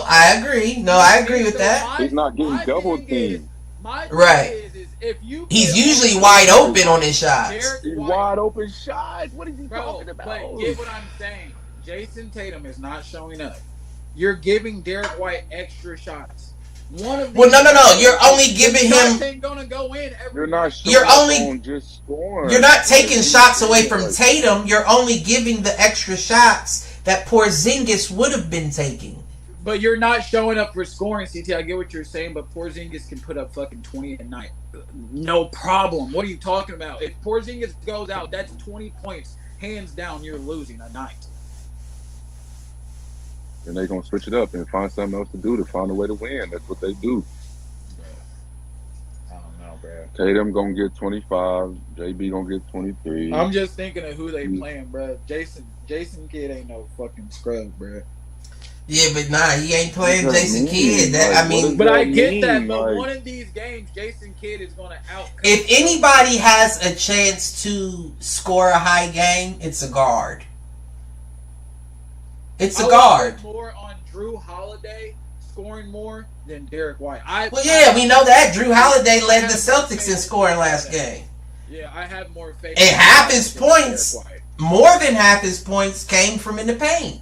I agree. No, I agree with that. He's not getting double teamed. Right. Is if you he's usually wide open on his shots. He's wide open shots. What is he talking about? But get what I'm saying. Jason Tatum is not showing up. You're giving Derek White extra shots. No. You're only giving him. Ain't gonna go in every You're not. You're only just scoring. You're not taking shots away from Tatum. You're only giving the extra shots that Porzingis would have been taking. But you're not showing up for scoring, CT. I get what you're saying, but Porzingis can put up fucking 20 a night. No problem. What are you talking about? If Porzingis goes out, that's 20 points. Hands down, you're losing a night. And they're going to switch it up and find something else to do to find a way to win. That's what they do. I don't know, bro. Tatum going to get 25. JB going to get 23. I'm just thinking of who they playing, bro. Jason Kidd ain't no fucking scrub, bro. Yeah, but nah, he ain't playing Jason Kidd. But I get that. But one of these games, Jason Kidd is going to out. If anybody has a chance to score a high game, it's a guard. It's a guard. More on Drew Holiday scoring more than Derek White. We know that Drew Holiday led the Celtics in scoring last game. Yeah, I have more faith. And half his points, more than half his points, came from in the paint.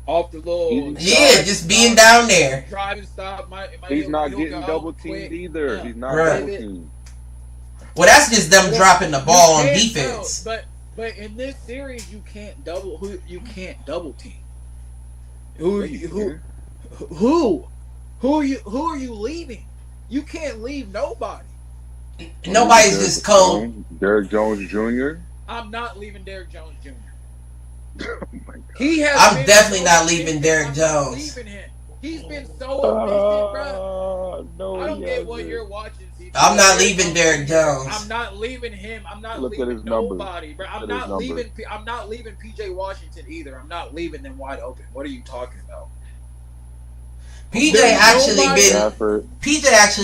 Off the little, just being down there. Drive and stop. He's not getting double teamed either. Yeah. He's not double teamed. Well, that's just them dropping the ball on defense. But in this series, you can't double team. Who are you leaving? You can't leave nobody. Nobody's just cold. Derek Jones Jr. I'm not leaving Derek Jones Jr. Oh my God. I'm definitely not leaving Derek Jones. Leaving him. He's been so efficient, bro. No, I don't get what you're watching. CT. I'm not leaving Derek Jones. I'm not leaving him. I'm not Look leaving at his numbers. nobody, bro. I'm not leaving PJ Washington either. I'm not leaving them wide open. What are you talking about? PJ actually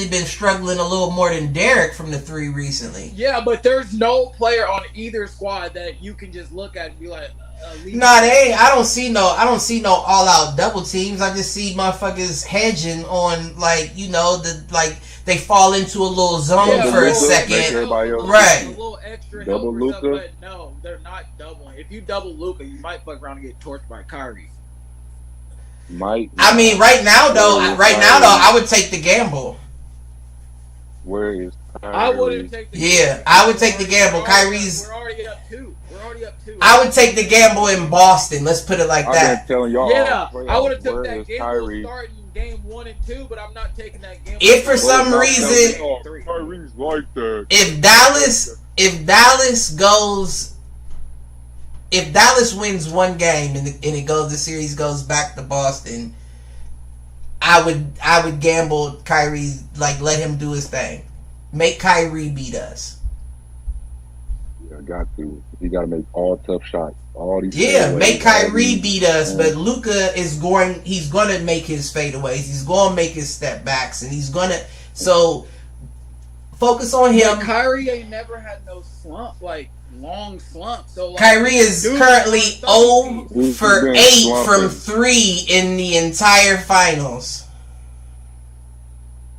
been struggling a little more than Derek from the 3 recently. Yeah, but there's no player on either squad that you can just look at and be like, nah, they ain't. I don't see no all out double teams. I just see motherfuckers hedging on they fall into a little zone for a second. Right. A little extra double help or something, Luka. but no, they're not doubling. If you double Luka, you might fuck around and get torched by Kyrie. Right now though, I would take the gamble. Where is Kyrie? I wouldn't take the gamble. Yeah, I would take the gamble. We're already up 2. I would take the gamble in Boston. Let's put it like that. I've been telling y'all. Yeah, I would have took that gamble starting game 1 and 2, but I'm not taking that gamble. If for some reason, Kyrie's like that. If Dallas wins one game and the series goes back to Boston, I would gamble Kyrie, let him do his thing. Make Kyrie beat us. Yeah, got to. He got to make all tough shots. All these. Make Kyrie beat us, but Luka he's going to make his fadeaways. He's going to make his step backs, and he's going to focus on him. Kyrie ain't never had no slump. long slump. So like, Kyrie is currently 0 He's for been 8 from slumping. 3 in the entire finals.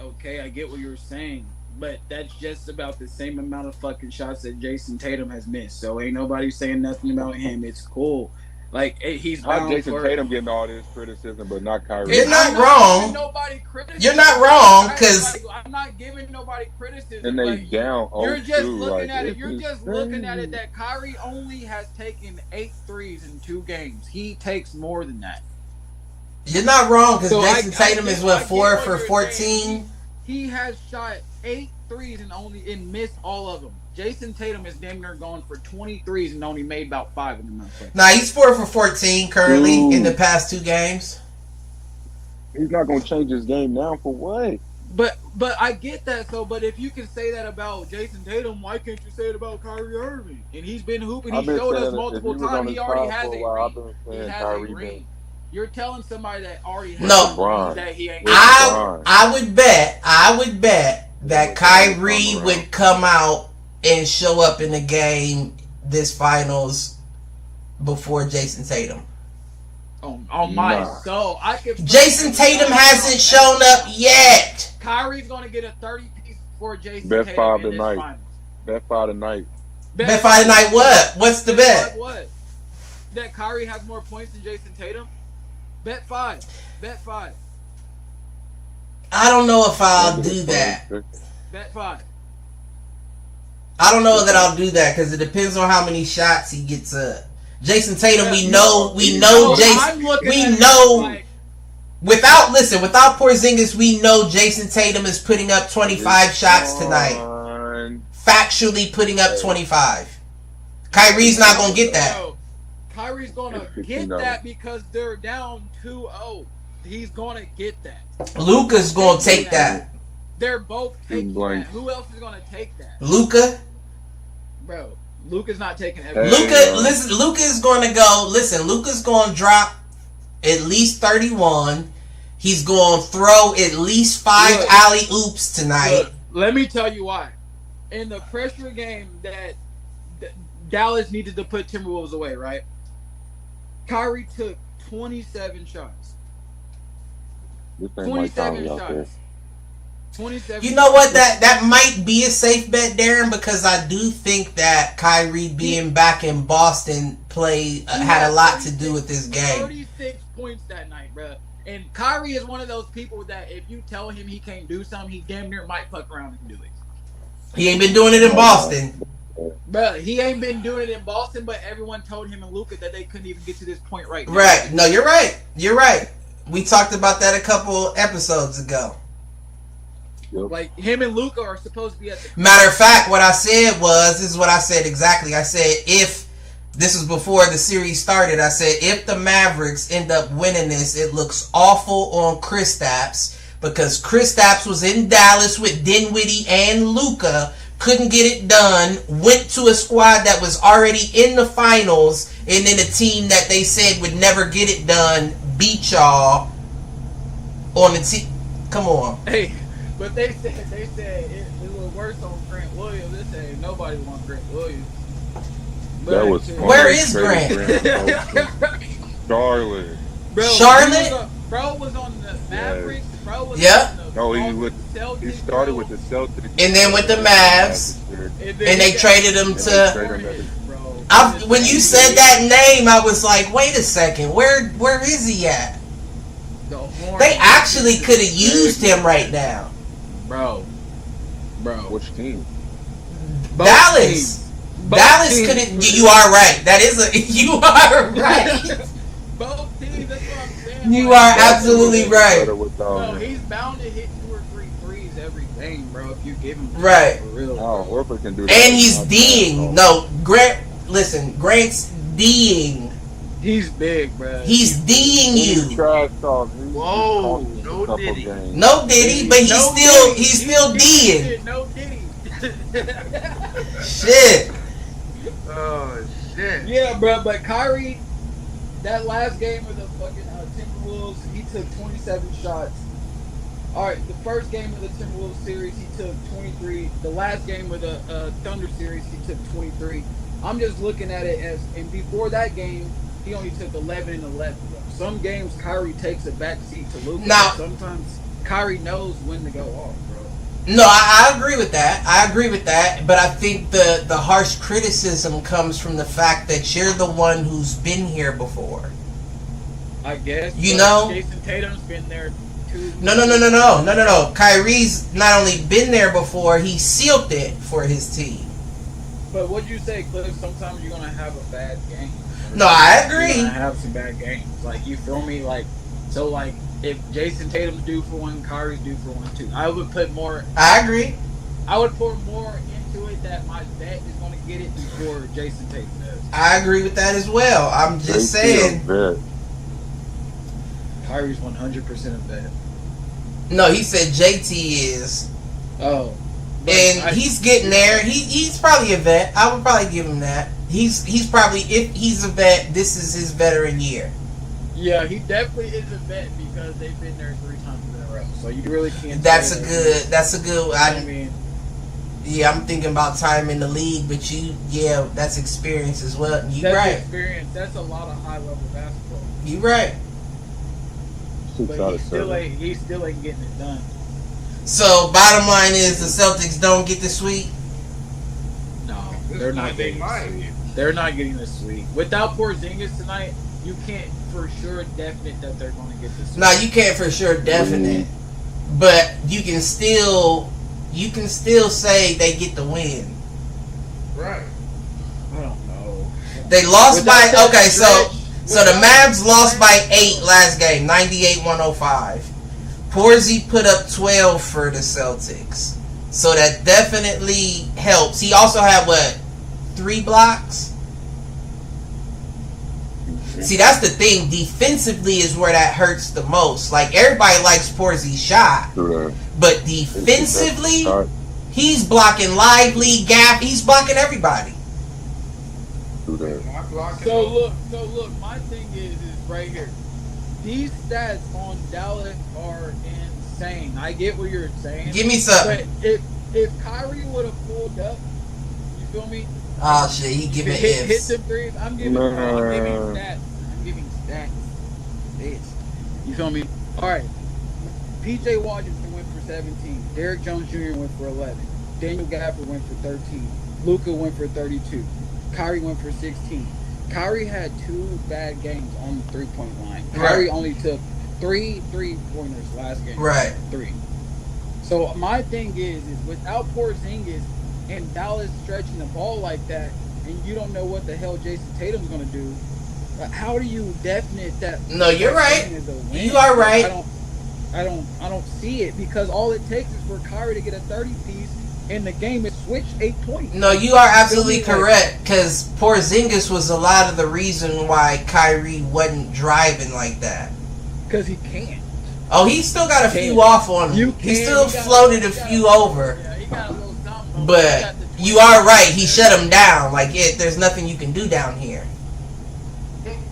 Okay, I get what you're saying, but that's just about the same amount of fucking shots that Jason Tatum has missed. So ain't nobody saying nothing about him. It's cool. Like he's Not bound Jason for. Tatum getting all this criticism, but not Kyrie. You're not I'm wrong. giving nobody criticism. You're not wrong, 'cause- I'm not giving nobody criticism. And they like, down. You're just 0-2, looking like, at it. it's You're just insane. looking at it that Kyrie only has taken 8 threes in 2 games. He takes more than that. You're not wrong, because So Jason Tatum is what, 4 what for you're 14? saying. He has shot 8 threes and missed all of them. Jason Tatum is damn near gone for 20 threes and only made about 5 of them. Nah, he's 4 for 14 currently Dude. in the past 2 games. He's not gonna change his game now for what? But I get that. So, but if you can say that about Jason Tatum, why can't you say it about Kyrie Irving? And he's been hooping. He I've been showed saying us that multiple if he was on times. his He already side has for a a while, I've ring. been He saying has Kyrie a ring. been- You're telling somebody that already has No. a ring that he ain't. I would bet that Kyrie would come out and show up in the game this finals before Jason Tatum. On my soul, I could. Jason Tatum hasn't shown up yet. Kyrie's gonna get a 30-piece before Jason Bet Tatum 5 in this tonight. finals. Bet 5 tonight. Bet 5 tonight what? What's the bet? What? That Kyrie has more points than Jason Tatum? Bet 5. Bet 5. I don't know if I'll do that. Bet 5. I don't know that I'll do that because it depends on how many shots he gets up. Jason Tatum, we know Jason. We know without Porzingis, we know Jason Tatum is putting up 25 shots tonight. Factually putting up 25. Kyrie's not gonna get that. Kyrie's gonna get that because they're down 2-0. He's gonna get that. Luka's gonna take that. They're both taking that. Who else is gonna take that? Luka. Bro, Luka's not taking everything. Luka's going to go. Listen, Luka's going to drop at least 31. He's going to throw at least 5 alley-oops tonight. Look, let me tell you why. In the pressure game that Dallas needed to put Timberwolves away, right? Kyrie took 27 shots. 27 shots. 27. You know what? That might be a safe bet, Darren, because I do think that Kyrie being back in Boston had a lot to do with this game. 36 points that night, bro. And Kyrie is one of those people that if you tell him he can't do something, he damn near might fuck around and do it. He ain't been doing it in Boston. Bro, he ain't been doing it in Boston, but everyone told him and Luka that they couldn't even get to this point right now. Right. No, you're right. You're right. We talked about that a couple episodes ago. Like, him and Luka are supposed to be at the... Matter of fact, what I said this is what I said exactly. I said this was before the series started, I said if the Mavericks end up winning this, it looks awful on Kristaps because Kristaps was in Dallas with Dinwiddie and Luka, couldn't get it done, went to a squad that was already in the finals, and then a team that they said would never get it done beat y'all on the team. Come on. Hey, but they said it was worse on Grant Williams. They said nobody wants Grant Williams. That was where is Grant? Charlotte. Charlotte? Bro was on the Mavericks. Yes. Bro was Yep. No, he started with the Celtics. And then with the Mavs. And they traded him to... When you said that name, I was like, wait a second. Where is he at? They actually could have used him right now. Bro. Which team? Dallas. Dallas couldn't... You are right. That is a... You are right. Both teams, that's what I'm saying. You are absolutely right. Bro, he's bound to hit 2 or 3 threes every game, bro, if you give him... Right. For real. Oh, Horford can do that. And he's D'ing. No, Grant's D'ing. He's big, bro. He's D'ing you. Whoa, no Diddy. No Diddy, but he's still D'ing. No Diddy. Shit. Oh, shit. Yeah, bro, but Kyrie, that last game with the fucking Timberwolves, he took 27 shots. All right, the first game of the Timberwolves series, he took 23. The last game of the Thunder series, he took 23. I'm just looking at it as, and before that game, he only took 11 and 11. Some games Kyrie takes a back seat to Luka. Now, sometimes Kyrie knows when to go off, bro. No, I agree with that. I agree with that. But I think the harsh criticism comes from the fact that you're the one who's been here before. I guess. You know? Jason Tatum's been there too. No. Kyrie's not only been there before, he sealed it for his team. But what'd you say, Cliff? Sometimes you're going to have a bad game. No, I agree. You're going to have some bad games. Like, you feel me? Like, so, like, if Jason Tatum's due for one, Kyrie's due for one too. I would put more. I agree. I would put more into it that my bet is going to get it before Jason Tatum does. I agree with that as well. I'm just saying. Kyrie's 100% a bet. No, he said JT is. Oh. And he's getting there. He's probably a vet. I would probably give him that. He's probably, if he's a vet, this is his veteran year. Yeah, he definitely is a vet because they've been there 3 times in a row. So you really can't. That's a good. I mean, yeah, I'm thinking about time in the league, but that's experience as well. That's right. Experience. That's a lot of high level basketball. You right. But he still ain't getting it done. So bottom line is the Celtics don't get the sweep. No, they're not getting the sweep. They're not getting the sweep. Without Porzingis tonight, you can't for sure definite that they're going to get the sweep. No, you can't for sure definite, but you can still say they get the win. Right. I don't know. They lost by so the Mavs lost by 8 last game, 98-105. Porzy put up 12 for the Celtics, so that definitely helps. He also had 3 blocks. See, that's the thing. Defensively is where that hurts the most. Like, everybody likes Porzy's shot, but defensively, he's blocking Lively, Gap. He's blocking everybody. So look. My thing is right here. These stats on Dallas are insane. I get what you're saying. Give me something. But if Kyrie would have pulled up, you feel me? Oh shit, he giving hit them threes. I'm giving stats. I'm giving stats. This. You feel me? All right. PJ Washington went for 17. Derrick Jones Jr. went for 11. Daniel Gafford went for 13. Luka went for 32. Kyrie went for 16. Kyrie had 2 bad games on the 3-point line. Kyrie only took 3 3-pointers last game. Right. 3. So my thing is without Porzingis and Dallas stretching the ball like that, and you don't know what the hell Jason Tatum's going to do, how do you definite that? No, you're right. You are right. I don't see it because all it takes is for Kyrie to get a 30-piece. And the game is switched 8 points. No, you are absolutely correct. Because Porzingis was a lot of the reason why Kyrie wasn't driving like that. Because he can't. Oh, he still got a few off on him. He still floated a few over. Yeah, he got a little something. But you are right. He shut him down. Like, there's nothing you can do down here.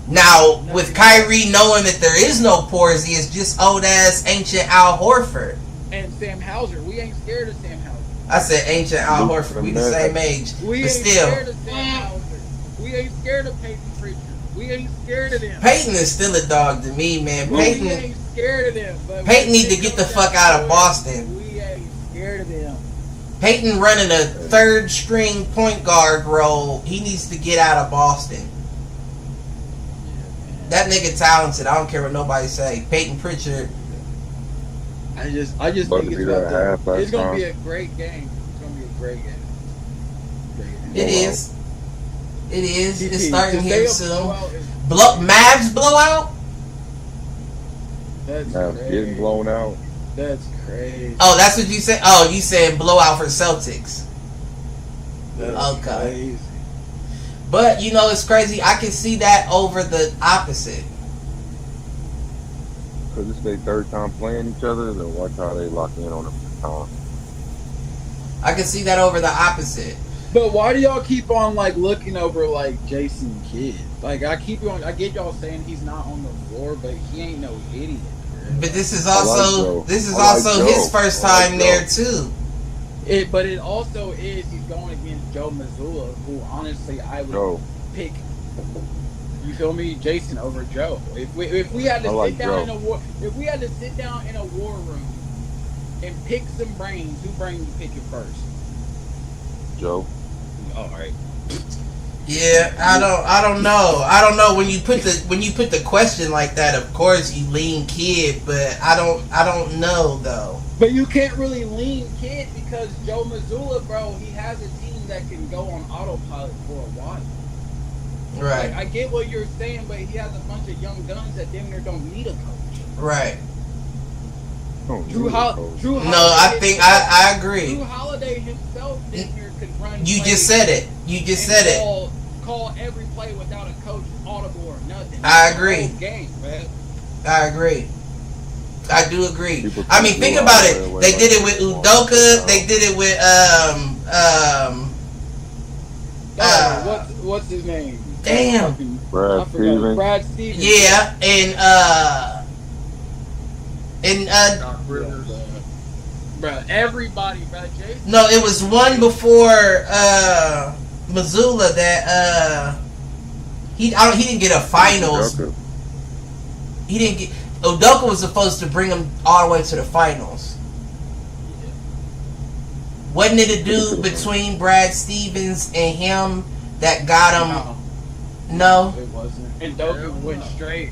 Now, with Kyrie knowing that there is no Porzy, it's just old-ass ancient Al Horford. And Sam Hauser. We ain't scared of Sam Hauser. I said ancient Al Horford. We the same age. We but ain't still. Scared of Sam Hauser. We ain't scared of Peyton Pritchard. We ain't scared of them. Peyton is still a dog to me, man. We ain't scared of them. But Peyton need to get the fuck out of Boston. We ain't scared of them. Peyton running a 3rd string point guard role. He needs to get out of Boston. That nigga talented. I don't care what nobody say. Peyton Pritchard. I just think it's going to be a great game. It's going to be a great game. It is. It's starting here soon. Mavs blowout? That's crazy. Getting blown out. That's crazy. Oh, that's what you said? Oh, you said blowout for Celtics. That's crazy. But, it's crazy. I can see that over the opposite. Because it's their 3rd time playing each other, then watch how they lock in on them this time. I can see that over the opposite. But why do y'all keep on looking over Jason Kidd? I get y'all saying he's not on the floor, but he ain't no idiot. But this is also his first time there too. But it also is he's going against Joe Mazzulla, who honestly I would Joe. pick. You feel me, Jason over Joe? If we had to sit down in a war, if we had to sit down in a war room and pick some brains, who brain you picking first? Joe. All right. Yeah, I don't know. I don't know when you put the question like that. Of course, you lean Kid, but I don't know though. But you can't really lean Kid because Joe Mazzulla, bro, he has a team that can go on autopilot for a while. Right. Like, I get what you're saying, but he has a bunch of young guns that damn near don't need a coach. Right. Drew Holiday. No, I think I agree. Drew Holiday himself damn near could run. You just said it. You just said it. Call every play without a coach audible or nothing. I agree. Game, man. I agree. I do agree. I mean, think about it. They did it with Udoka. They did it with what's his name? Damn. Brad Stevens. Brad Stevens. Yeah, bro, everybody, bro. Jason. No, it was one before Missoula that he didn't get a finals. Udoka. He didn't get. Udoka was supposed to bring him all the way to the finals. Yeah. Wasn't it a dude between Brad Stevens and him that got him? No. It wasn't. And Udoka went straight.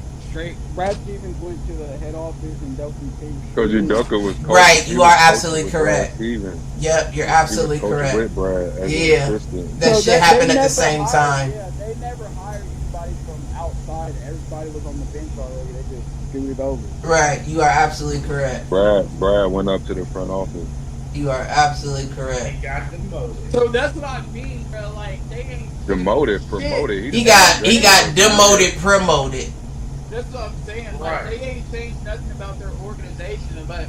Brad Stevens went to the head office and Udoka came. Because Udoka was right. You are absolutely correct. Yep, you're absolutely correct. With Brad as yeah, an that shit happened at the same time. Yeah, they never hired anybody from outside. Everybody was on the bench already. They just scooted over. Right. You are absolutely correct. Brad went up to the front office. You are absolutely correct. He got demoted. So that's what I mean, bro. Like they ain't Promoted. He got demoted, promoted. That's what I'm saying. Right. Like they ain't changed nothing about their organization, but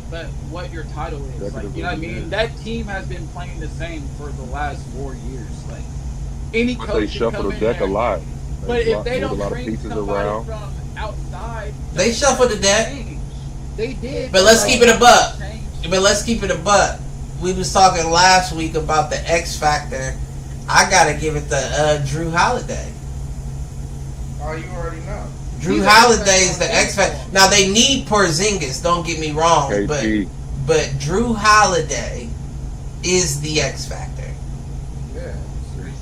what your title is. Like, you know what I mean? That team has been playing the same for the last 4 years. Like any coach They shuffle the deck a lot. But if they a don't lot of bring pieces somebody around. from outside, They shuffled the deck. They did. But let's keep it a buck. But let's keep it a buck. We was talking last week about the X Factor. I gotta give it to Drew Holiday. Oh, you already know. Drew Holiday is the X Factor. Now they need Porzingis. Don't get me wrong, KP. but Drew Holiday is the X Factor. Yeah.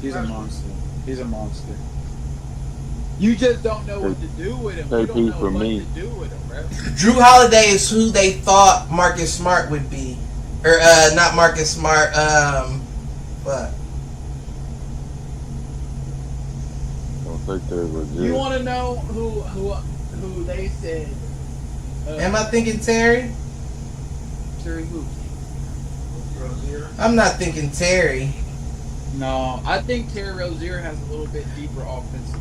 He's a monster. He's a monster. You just don't know what to do with him. You don't know for what me. to do with him, bro. Drew Holiday is who they thought Marcus Smart would be, or not Marcus Smart. What? You want to know who they said? Am I thinking Terry? Terry who? Rozier. I'm not thinking Terry. No, I think Terry Rozier has a little bit deeper offensive.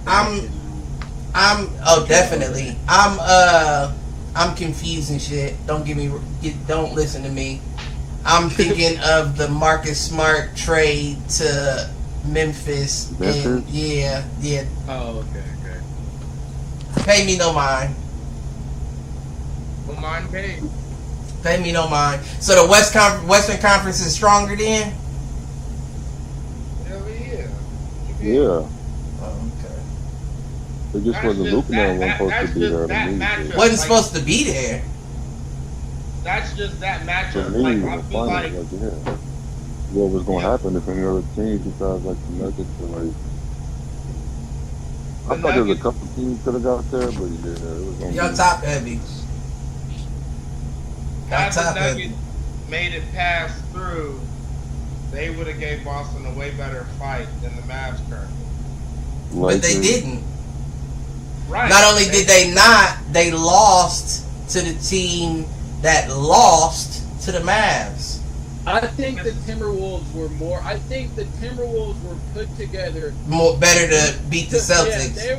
Definitely. I'm confusing shit. Don't listen to me. I'm thinking of the Marcus Smart trade to Memphis. And yeah. Oh, okay. Pay me no mind. Don't mind paid. Pay me no mind. So the Western Conference is stronger then? Hell yeah. Yeah. Oh, okay. It just wasn't Luka that wasn't supposed to be there to me. Wasn't supposed to be there. That's just that matchup. To me, Like, it I was feel like funny. What was going to happen if any other teams besides like the Nuggets or like. I thought there was a couple teams could have got there, but yeah, it was only. Y'all top heavy. had the Nuggets made it pass through, they would have gave Boston a way better fight than the Mavs currently. But they didn't. Right. Not only did they not, they lost to the team that lost to the Mavs. I think the Timberwolves were more. I think the Timberwolves were put together Better to beat the Celtics. Yeah,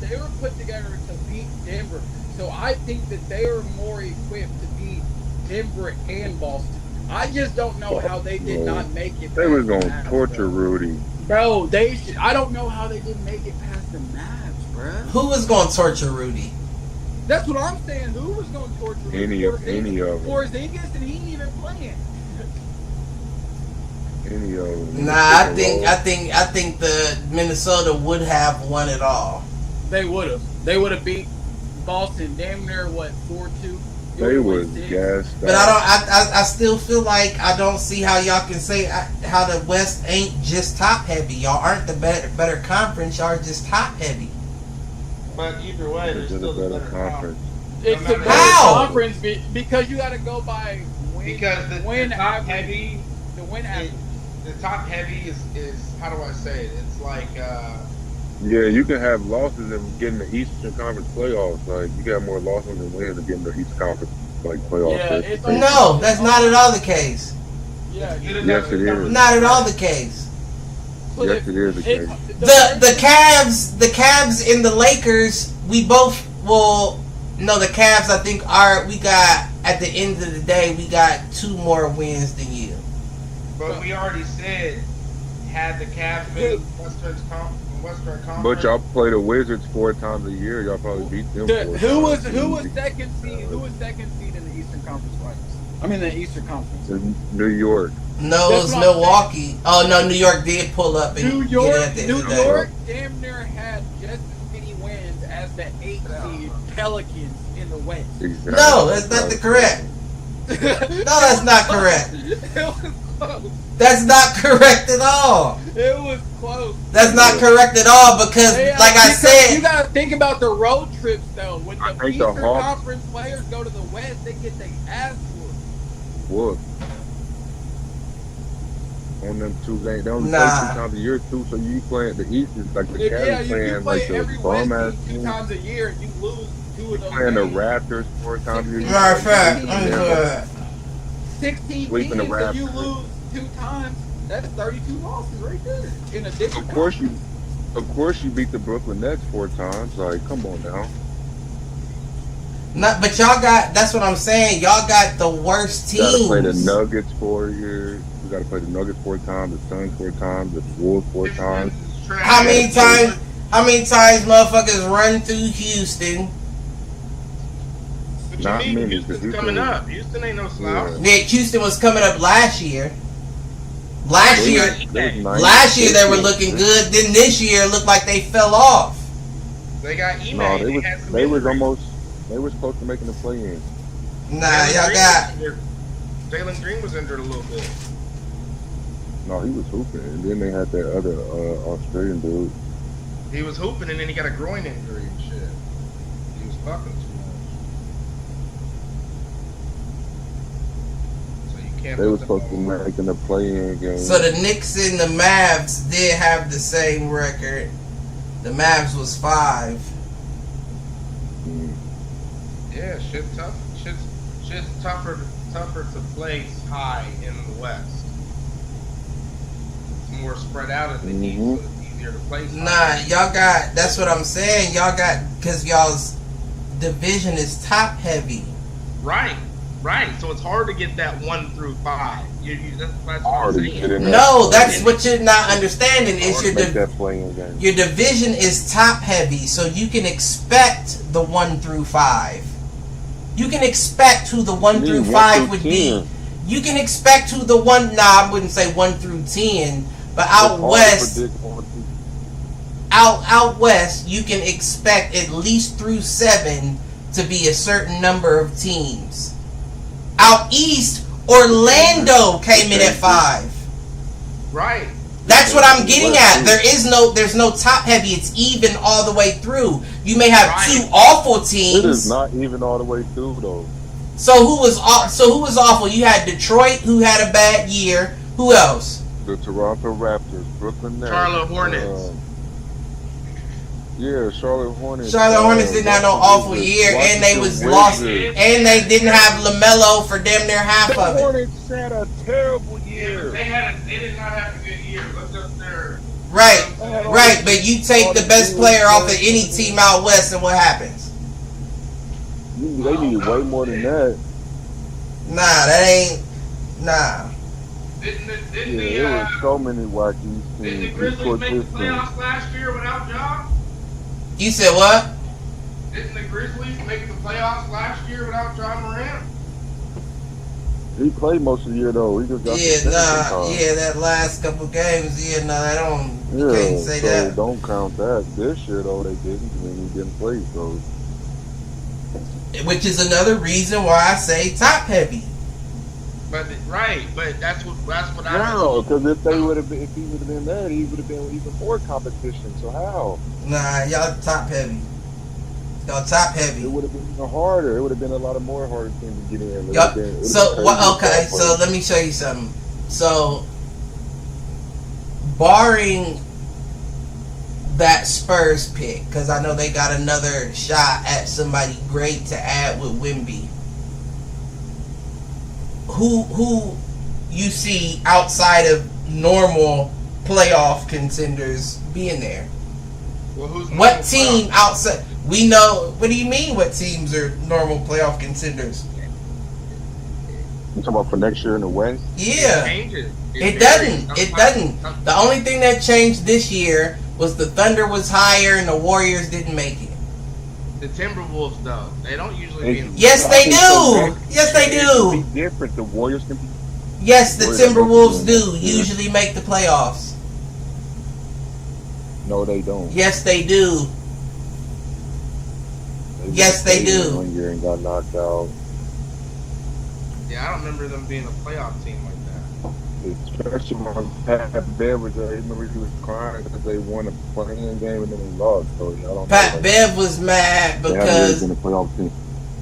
they were put together to beat Denver. So I think that they were more equipped to beat Denver and Boston. I just don't know how they did not make it. They was gonna torture Rudy. Bro, I don't know how they didn't make it past the Mavs, bro. Who was going to torture Rudy? That's what I'm saying. Who was going to torture Rudy? Any of them. Porzingis, and he ain't even playing. any of them. Nah, I think the Minnesota would have won it all. They would have. They would have beat Boston damn near 4-2. They was gassed. But I still feel like I don't see how y'all can say how the West ain't just top heavy. Y'all aren't the better conference. Y'all are just top heavy. But either way, there's still the better conference. It's No a matter better how. conference because you got to go by win. Because the win top average. heavy, The win average. the top heavy is how do I say it? It's like Yeah, you can have losses and get in the Eastern Conference playoffs. Like you got more losses than wins to get in the Eastern Conference playoffs. Yeah, it's No, that's not at all the case. Yeah, Yes, it is. Not at all the case. Yes, it is the case. The Cavs and the Lakers, we both no, the Cavs I think we got at the end of the day we got 2 more wins than you. But we already said had the Cavs been Western Conference. But y'all play the Wizards 4 times a year. Y'all probably beat them. 4 Who was times. second seed? Who was second seed in the Eastern Conference Finals? I mean the Eastern Conference. New York. No, it was Milwaukee. Oh no, New York did pull up and New get York, it at the end New of the day. York, damn near had just as many wins as the 8th seed Pelicans in the West. Exactly. No, that's not the correct. No, that's not correct. It was close. That's not correct at all. It was close. That's not correct at all because, Yeah, like I because said, you gotta think about the road trips though. When I the think the Eastern Hawks- Conference players go to the West, they get their ass whooped. What? On them 2 games, they only Nah. play 2 times a year too. So you playing the East is like the Yeah, Cavs you playing play like the every bum ass West team 2 team. times a year, and you lose 2 of those Playing the games. Raptors 4 times a year. matter of fact, Yeah. 16 Sweeping teams, the so you Raptors. lose 2 times. That's 32 losses right there in a different. Of course you beat the Brooklyn Nets 4 times. Like, come on now. but y'all got. That's what I'm saying. Y'all got the worst You gotta play the teams. Nuggets 4 years. You gotta play the Nuggets 4 times, the Suns 4 times, the Wolves 4 times. How many times? How many times motherfuckers run through Houston? What Not you mean? many, 'cause Houston's Houston coming was- up. Houston ain't no slouch. Yeah. Houston was coming up last year. Last They year, was nice. last year they were looking good. Then this year it looked like they fell off. They got Ime. No, had some they was injuries. almost they were supposed to making the play in. Nah, Jalen y'all Green got. was injured. Jalen Green was injured a little bit. No, he was hooping, and then they had that other Australian dude. He was hooping and then he got a groin injury and shit. He was fucking too much. So you can't. They put was them supposed to be on. making the play-in game. So the Knicks and the Mavs did have the same record. The Mavs was 5. Mm. Yeah, shit's tough. Shit's tougher to place high in the West. It's more spread out in the East, so it's easier to place. Nah, high. y'all got. That's what I'm saying. Y'all got because y'all's division is top heavy. Right. So it's hard to get that 1 through 5. That's what Hard I'm to get saying. in there. No, that's what you're not understanding. Is Hard your to make that play-in game. your division is top heavy, so you can expect the 1 through 5. You can expect who the 1 through 5 would be. You can expect who the one. Nah, I wouldn't say 1 through 10, but out west, out west, you can expect at least through 7 to be a certain number of teams. Out east, Orlando came in at 5. Right. That's what I'm getting at. There's no top heavy. It's even all the way through. You may have 2 awful It is teams. not even all the way through though. So who was awful? You had Detroit, who had a bad year. Who else? The Toronto Raptors, Brooklyn Nets, Charlotte Hornets. Yeah, Charlotte Hornets. Charlotte Hornets didn't have no awful year, and they was lost, and they didn't have LaMelo for damn near half The of it. Hornets had a terrible Yeah, year. but they did not have a good year. Look up there. Right. But you take the best player off of any team out west, and what happens? They needed way more than that. Nah, that ain't. Nah. Didn't Yeah, there were so many wacky didn't the teams. Grizzlies make the playoffs last year without Ja? You said what? Didn't the Grizzlies make the playoffs last year without John Morant? He played most of the year though. He just got that last couple games, I don't. You can't say so that. don't count that. This year though, they didn't. I mean, he didn't play, so. Which is another reason why I say top heavy. But that's what I. No, because if he would have been there, he would have been even more competition. So how? Nah, y'all top heavy. Y'all top heavy. It would have been even harder. It would have been a lot of more harder things to get in. Yep. Okay. So let me show you something. So, barring that Spurs pick, because I know they got another shot at somebody great to add with Wemby. Who you see outside of normal playoff contenders being there? Well, what team outside? We know. What do you mean? What teams are normal playoff contenders? You talking about for next year in the West? Yeah. It doesn't. It doesn't. The only thing that changed this year was the Thunder was higher and the Warriors didn't make it. The Timberwolves, though, they don't usually be in the Yes, they do. Yes, they do. Be different. The Warriors can be. Yes, the Timberwolves do usually make the playoffs. No, they don't. Yes, they do. Yes, they do. One year and got knocked out. Yeah, I don't remember them being a playoff team like that. Especially when Pat Bev was there. I remember he was crying because they won a playing game and then they lost. So I don't Pat know. Bev was mad because been a playoff team.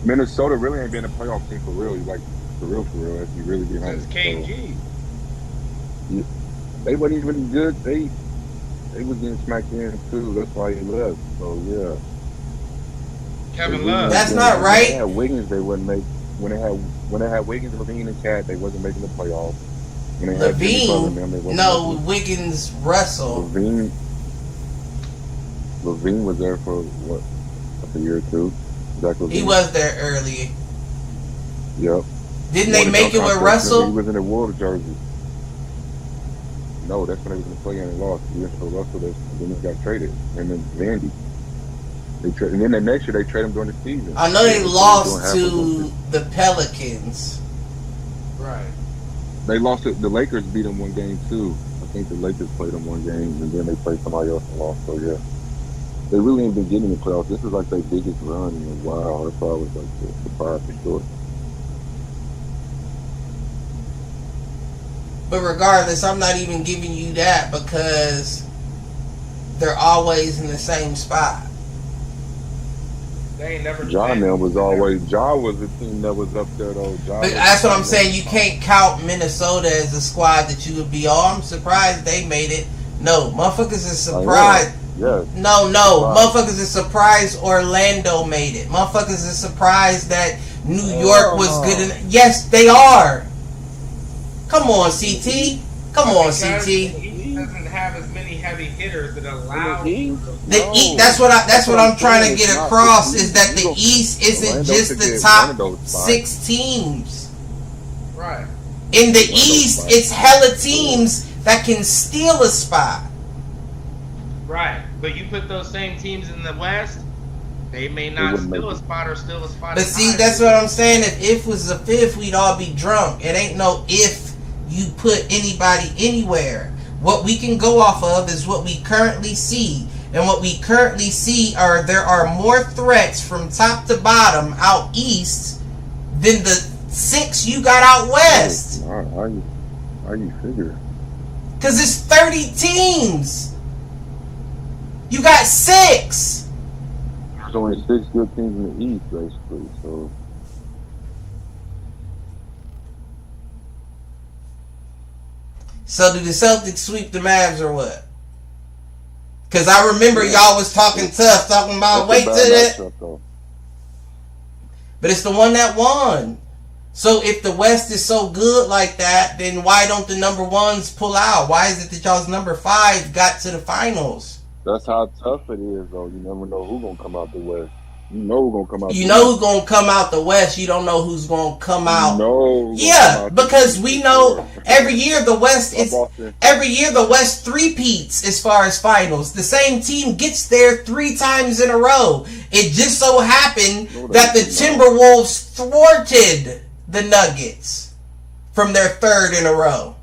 Minnesota really ain't been a playoff team for real. Like for real. If you really be honest. Since KG. So, yeah, they wasn't even good. They was getting smacked in too. That's why he left. So yeah. Kevin Love. That's not right. When they had Wiggins, they wouldn't make. When they had Wiggins, Levine, and Cat, they wasn't making the playoffs. When they had Levine, Wiggins, Russell. Levine was there for what, like a year or two. He was there early. Yep. Didn't they make it with Russell? He was in the Wolves jersey. No, that's when they was in the play and lost. He went to Russell, then he got traded, and then Vandy. And then the next year they trade him during the season. I know they lost to the Pelicans. Right. They lost it. The Lakers beat them one game too. I think the Lakers played them one game, and then they played somebody else and lost. So yeah, they really ain't been getting the playoffs. This is like their biggest run in a while. That's why I was like surprised for sure. But regardless, I'm not even giving you that because they're always in the same spot. They ain't never. John was the team that was up there though. But that's what I'm saying. You can't count Minnesota as a squad that you would be. Oh, I'm surprised they made it. No, motherfuckers is surprised. Yeah. No, motherfuckers is surprised Orlando made it. Motherfuckers is surprised that New York was good. Yes, they are. Come on, CT. Come on, CT. He doesn't have as many heavy hitters that allow. That's what I'm trying to get across is that the East isn't just the top 6 teams. Right. In the East, it's hella teams that can steal a spot. Right, but you put those same teams in the West, they may not steal a spot or steal a spot. But see, that's what I'm saying. If was a fifth, we'd all be drunk. It ain't no if you put anybody anywhere. What we can go off of is what we currently see. And what we currently see there are more threats from top to bottom out east than the 6 you got out west. How you figure? Because it's 30 teams. You got 6. There's only 6 good teams in the East, basically. So do the Celtics sweep the Mavs or what? Because I remember y'all was talking tough, talking about wait till that. But it's the one that won. So if the West is so good like that, then why don't the number 1s pull out? Why is it that y'all's number 5 got to the finals? That's how tough it is, though. You never know who's gonna come out the West. You know who's gonna come out. You know who's gonna come out the West. You don't know who's gonna come out. Yeah, because we know every year the West three-peats as far as finals. The same team gets there 3 times in a row. It just so happened that the Timberwolves thwarted the Nuggets. from their third in a row.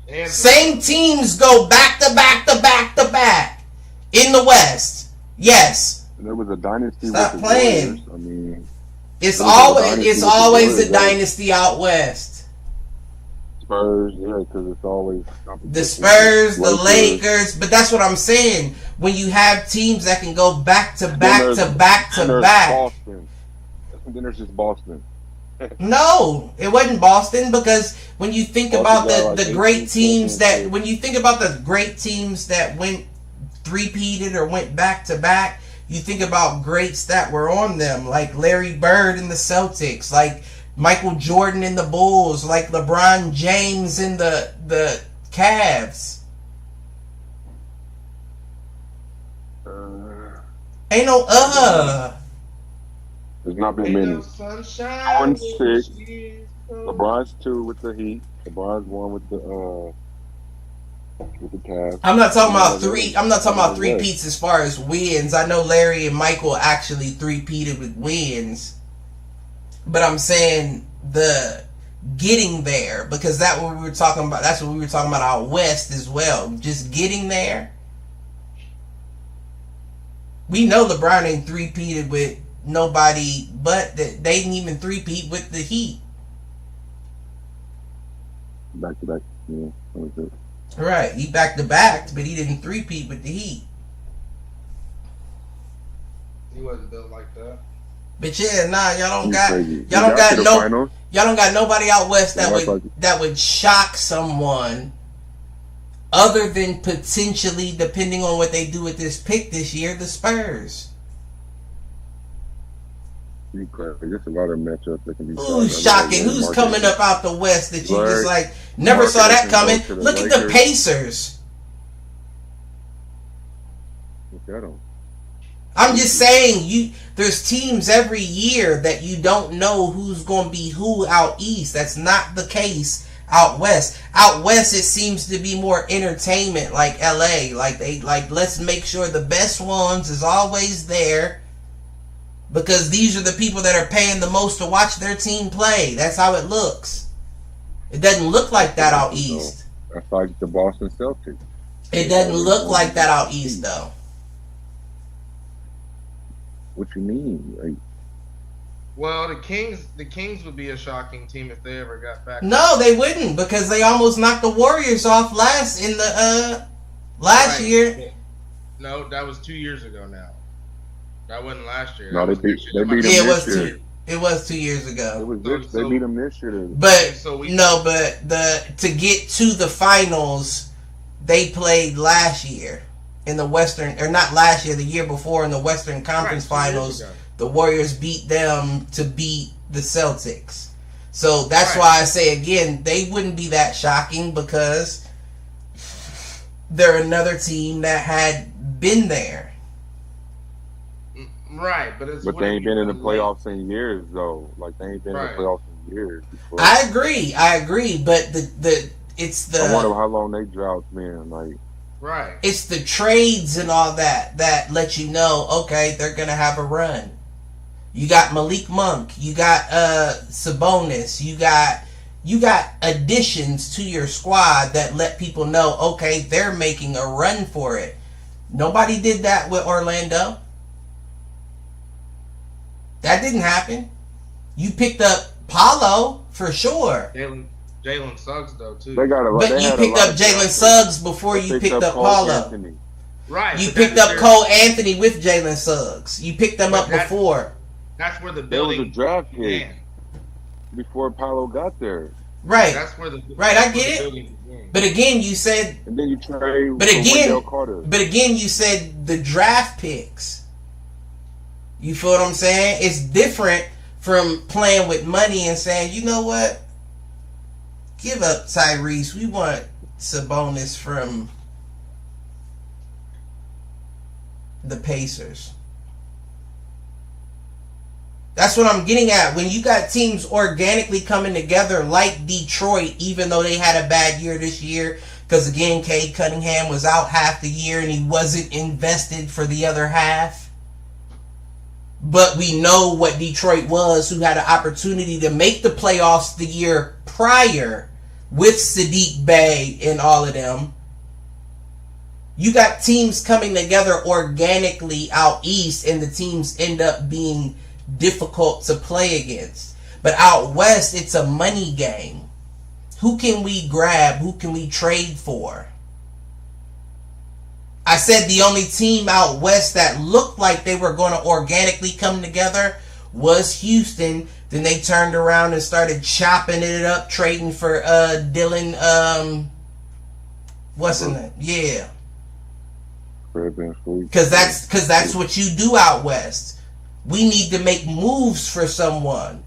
And Same teams go back to back to back to back in the West. Yes. There was a dynasty Stop with the playing. Warriors. I mean, It's there was a always dynasty it's with the always Warriors, a right? dynasty out West. Spurs, yeah, because it's always The Spurs, the Lakers, but that's what I'm saying. When you have teams that can go back to back to back to back. Boston. Then there's just Boston. No, it wasn't Boston, because when you think about Boston got the like great 18, teams 14. that when you think about the great teams that went three-peated or went back to back, you think about greats that were on them, like Larry Bird in the Celtics, like Michael Jordan in the Bulls, like LeBron James in the Cavs. Ain't no There's not been ain't many. no sunshine. Jordan 6. She's LeBron's 2 with the Heat. LeBron's 1 with the Cavs. I'm not talking about three. I'm not talking about three-peats as far as wins. I know Larry and Michael actually three-peated with wins, but I'm saying the getting there, because that's what we were talking about. That's what we were talking about out West as well. Just getting there. We know LeBron ain't three-peated with nobody, but they didn't even three-peat with the Heat. Back to back. Yeah, that was it. Right, he back to back, but he didn't three-peat with the Heat. He wasn't built like that. But yeah, nah, y'all don't He's got crazy. y'all He don't got to the no finals. y'all don't got nobody out west that Yeah, would shock someone other than potentially, depending on what they do with this pick this year, the Spurs. He's crazy. There's a lot of matchups that can be. Who's shocking? Who's coming up out the west that you just like never saw that coming? Look at the Pacers. Look at them. I'm just saying, there's teams every year that you don't know who's going to be who out east. That's not the case out west. Out west, it seems to be more entertainment, like LA. Like let's make sure the best ones is always there, because these are the people that are paying the most to watch their team play. That's how it looks. It doesn't look like that out east. That's like the Boston Celtics. It doesn't look like that out east, though. What you mean? Like, Well, the Kings would be a shocking team if they ever got back. No, they wouldn't, because they almost knocked the Warriors off last Right. year. No, that was 2 years ago now. That wasn't last year. No, That they was beat- this year. they beat Yeah, them it was this year. two. It was 2 years it ago. was this, they beat them this year. But So we- to get to the finals, they played last year in the Western, or not last year, the year before in the Western Conference Right, 2 years Finals. ago. The Warriors beat them to beat the Celtics. So that's Right. why I say again, they wouldn't be that shocking, because they're another team that had been there. Right, but it's But they ain't been in the playoffs in years, though. Like, they ain't been in Right. the playoffs in years. Before. I agree, but it's I wonder the how long they droughts been. Like, right. it's the trades and all that let you know, okay, they're gonna have a run. You got Malik Monk, you got Sabonis, you got additions to your squad that let people know, okay, they're making a run for it. Nobody did that with Orlando. That didn't happen. You picked up Paolo for sure, Jalen Suggs though too. they got a but they you had a picked lot up of Jalen drafts. Suggs before They you picked up Cole Paolo. Anthony. Right. You but picked that's up their- Cole Anthony with Jalen Suggs. You picked them up But that- before. That's where the There was building a draft pick began. before Paolo got there. Right. That's where the Right, that's I where get the it. building began. But again, you said And then you trade But for again- Wendell Carter. But again, you said the draft picks. You feel what I'm saying? It's different from playing with money and saying, you know what? Give up Tyrese. We want Sabonis from the Pacers. That's what I'm getting at. When you got teams organically coming together like Detroit, even though they had a bad year this year, because again, Cade Cunningham was out half the year and he wasn't invested for the other half. But we know what Detroit was, who had an opportunity to make the playoffs the year prior with Sadiq Bey and all of them. You got teams coming together organically out east, and the teams end up being difficult to play against. But out west, it's a money game. Who can we grab? Who can we trade for? I said the only team out west that looked like they were going to organically come together was Houston. Then they turned around and started chopping it up, trading for Dylan. What's in it? Yeah. Because that's what you do out west. We need to make moves for someone.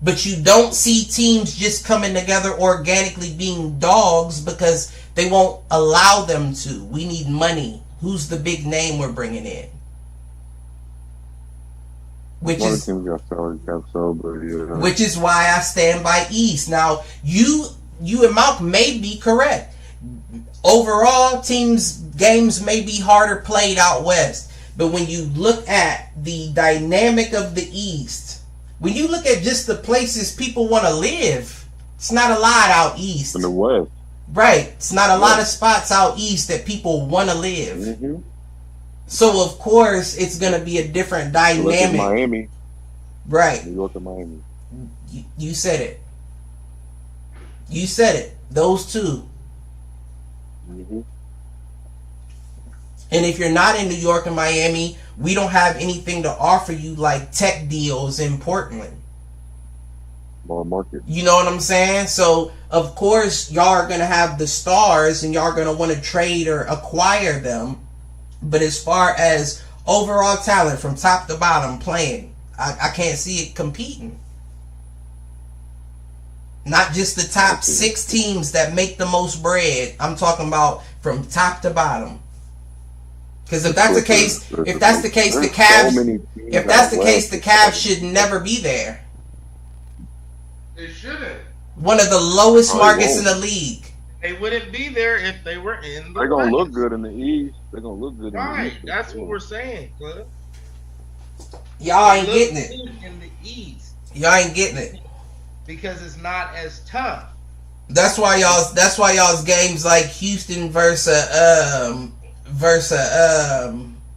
But you don't see teams just coming together organically being dogs because they won't allow them to. We need money. Who's the big name we're bringing in? Which is why I stand by East. Now, you and Malcolm may be correct. Overall, games may be harder played out west. But when you look at the dynamic of the East, when you look at just the places people want to live, it's not a lot out east. In the west. Right. It's not a lot of spots out east that people want to live. Mm-hmm. So, of course, it's going to be a different dynamic. Miami. Right. New York and Miami. You said it. You said it. Those two. Mm-hmm. And if you're not in New York and Miami, we don't have anything to offer you like tech deals in Portland. More market. You know what I'm saying? So, of course, y'all are going to have the stars and y'all are going to want to trade or acquire them. But as far as overall talent from top to bottom playing, I can't see it competing. Not just the top 6 teams that make the most bread. I'm talking about from top to bottom. Because if that's the case, the Cavs should never be there. They shouldn't. One of the lowest markets in the league. They wouldn't be there if they were in the They're going to look good in the East. They're going to look good in the East. Right, that's what we're saying, Cliff. Y'all ain't getting it. In the East. Y'all ain't getting it. Because it's not as tough. That's why y'all's games like Houston versus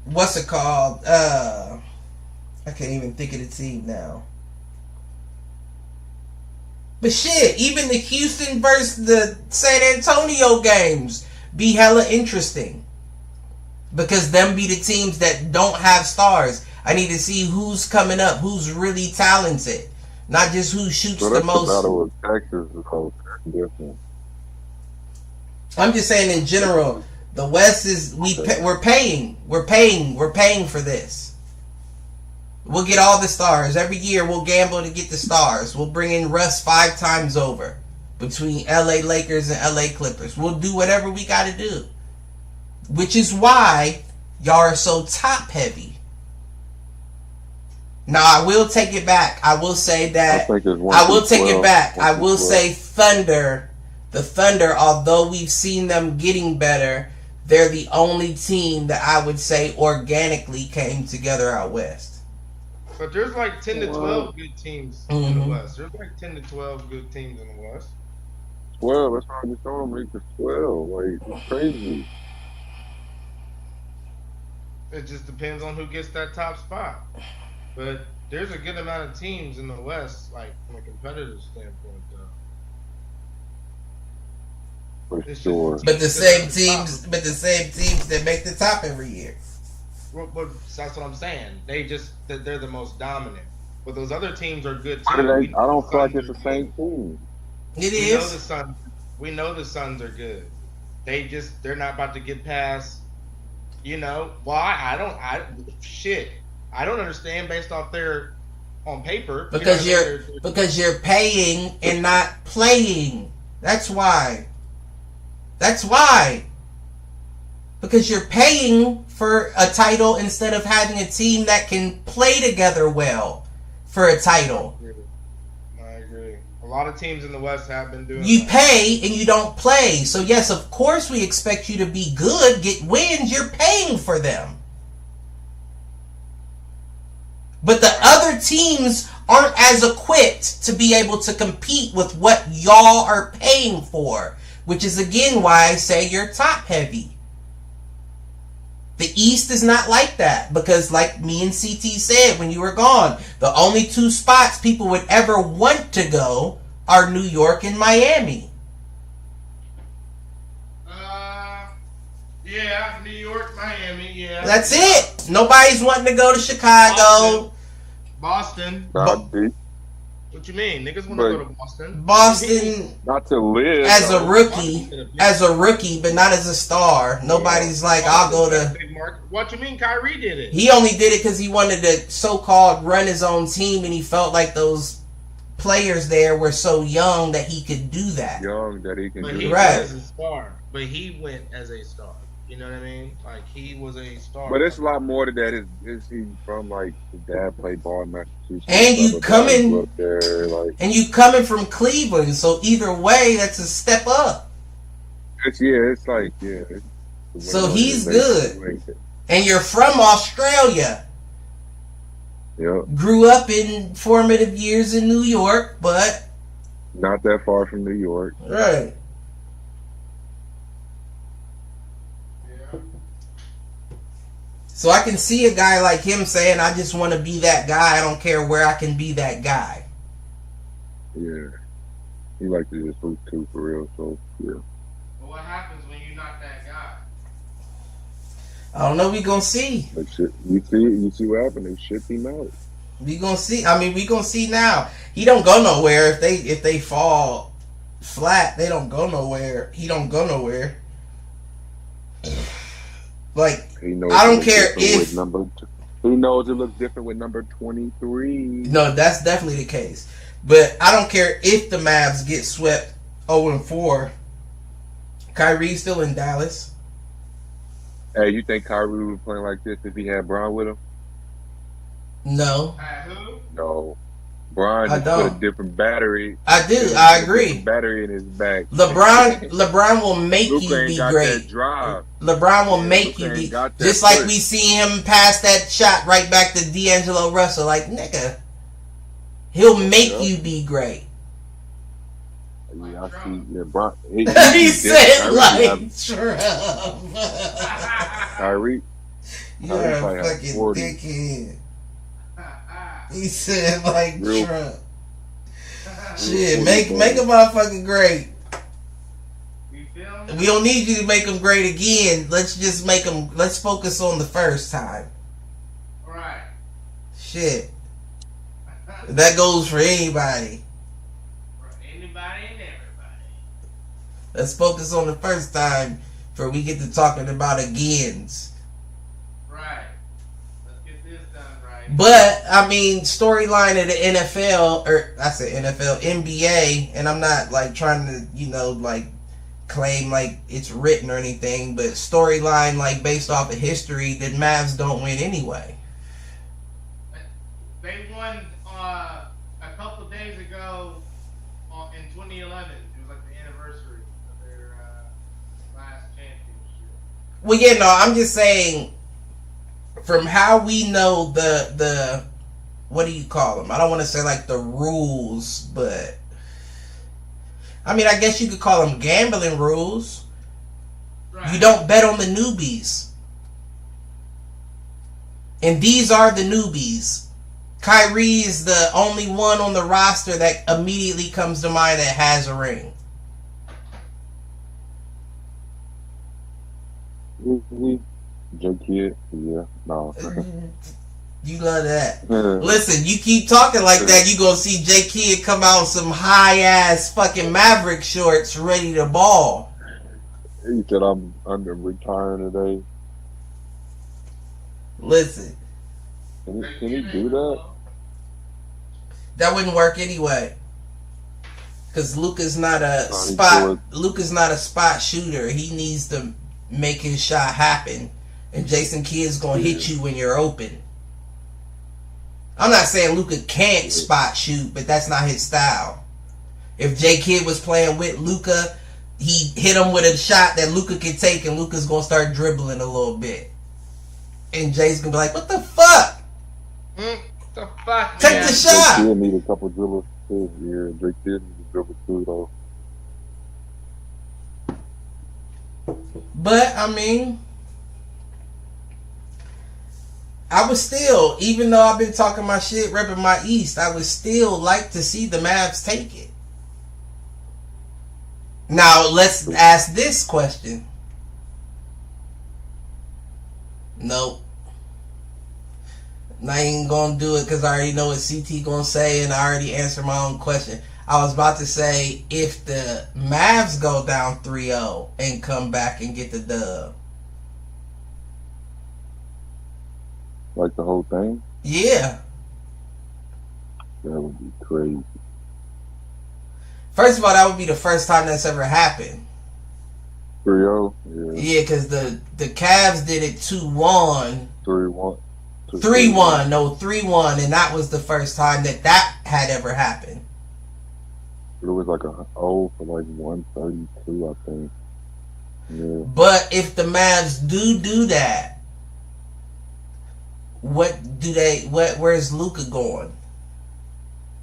what's it called? I can't even think of the team now. But shit, even the Houston versus the San Antonio games be hella interesting. Because them be the teams that don't have stars. I need to see who's coming up, who's really talented. Not just who shoots the most. Battle with Texas is different. I'm just saying in general, the West is we're paying for this. We'll get all the stars every year. We'll gamble to get the stars. We'll bring in Russ 5 times over between LA Lakers and LA Clippers. We'll do whatever we got to do, which is why y'all are so top heavy. Now, I will take it back. I will say that. I will take it back. I will say Thunder. The Thunder, although we've seen them getting better, they're the only team that I would say organically came together out west. But there's like 10 to 12 good teams in the West. There's like 10 to 12 good teams in the West. 12. That's why I just told them it's 12. Like, it's crazy. It just depends on who gets that top spot. But there's a good amount of teams in the West, like from a competitive standpoint, though. For sure. But the same teams that make the top every year. Well, that's what I'm saying. They're the most dominant. But those other teams are good too. I don't feel like it's the same team. We know the Suns are good. They're not about to get past. You know why? I don't understand based off their on paper. Because you're paying and not playing. That's why. Because you're paying for a title instead of having a team that can play together well for a title. I agree. A lot of teams in the West have been doing You pay and you don't play. So yes, of course we expect you to be good, get wins. You're paying for them. But the other teams aren't as equipped to be able to compete with what y'all are paying for. Which is again why I say you're top heavy. The East is not like that. Because like me and CT said when you were gone, the only two spots people would ever want to go are New York and Miami. Yeah, New York, Miami, yeah. That's it. Nobody's wanting to go to Chicago. Boston. What you mean? Niggas want to go to Boston. Boston. Not to live. As a rookie, but not as a star. Nobody's like, I'll go to. What you mean Kyrie did it? He only did it because he wanted to so-called run his own team, and he felt like those players there were so young that he could do that. Young that he can but do he it. Right. was a star. But he went as a star. You know what I mean? Like, he was a star. But it's a lot more to that. Is he from, like, his dad played ball in Massachusetts? And you coming, up there, like, and you coming from Cleveland, so either way, that's a step up. it's like. So he's good. And you're from Australia. Yep. Grew up in formative years in New York, but Not that far from New York. right. So I can see a guy like him saying, I just want to be that guy. I don't care where I can be that guy. Yeah. He like to just hoop too, for real. So, yeah. But what happens when you're not that guy? I don't know. We gonna see. But shit, you see what happened? They shipped him out. We gonna see. I mean, we gonna see now. He don't go nowhere. If they fall flat, they don't go nowhere. He don't go nowhere. Like, I don't care if he knows it looks different with number 23. No, that's definitely the case. But I don't care if the Mavs get swept 0-4. Kyrie's still in Dallas. Hey, you think Kyrie would be playing like this if he had Bron with him? No. Who? No. Bron I just don't. put a different battery. I do. I agree. Battery in his back. LeBron will make Luka you ain't be got great. that drive. LeBron will make Luka you ain't be got that just like push. we see him pass that shot right back to D'Angelo Russell. Like, nigga, he'll make you be great. Yeah, I see. Yeah, Bron. He said like Trump. Kyrie. You're a probably have fucking 40. dickhead. He said like Real- Trump. Shit, make a motherfucker great. You feel me? We don't need you to make them great again. Let's just make them. Let's focus on the first time. Right. Shit, that goes for anybody. For anybody and everybody. Let's focus on the first time before we get to talking about agains. Right. Let's get this done right. But I mean, storyline of the NFL, or I said NFL, NBA, and I'm not like trying to, like claim like it's written or anything, but storyline like based off of history that Mavs don't win anyway. They won a couple of days ago in 2011. It was like the anniversary of their last championship. Well, yeah, no, I'm just saying from how we know the what do you call them? I don't want to say like the rules, but I mean, I guess you could call them gambling rules. Right. You don't bet on the newbies. And these are the newbies. Kyrie is the only one on the roster that immediately comes to mind that has a ring. J-Kid, yeah, no. You love that. Listen, you keep talking like that, you gonna see J-Kid come out in some high-ass fucking Maverick shorts ready to ball. He said, I'm under retiring today. Listen, Can he do that? that wouldn't work anyway. Cause Luka's not a spot shooter. He needs to make his shot happen. And Jason Kidd's gonna hit you when you're open. I'm not saying Luka can't spot shoot, but that's not his style. If J Kidd was playing with Luka, he hit him with a shot that Luka could take, and Luka's gonna start dribbling a little bit. And Jay's gonna be like, "What the fuck?" The fuck, Take man? the shot. Drake did need a couple dribbles too. Yeah, Drake did need a dribble too, though. But I mean, I would still, even though I've been talking my shit, repping my East, I would still like to see the Mavs take it. Now let's ask this question. Nope. I ain't gonna do it because I already know what CT gonna say, and I already answered my own question. I was about to say, if the Mavs go down 3-0 and come back and get the dub. Like the whole thing? Yeah. That would be crazy. First of all, that would be the first time that's ever happened. 3-0? Yeah. Yeah, because the Cavs did it 2-1. 3-1. 3-1. No, 3-1. And that was the first time that had ever happened. It was like a 0 for like 132, I think. Yeah. But if the Mavs do that, where's Luka going?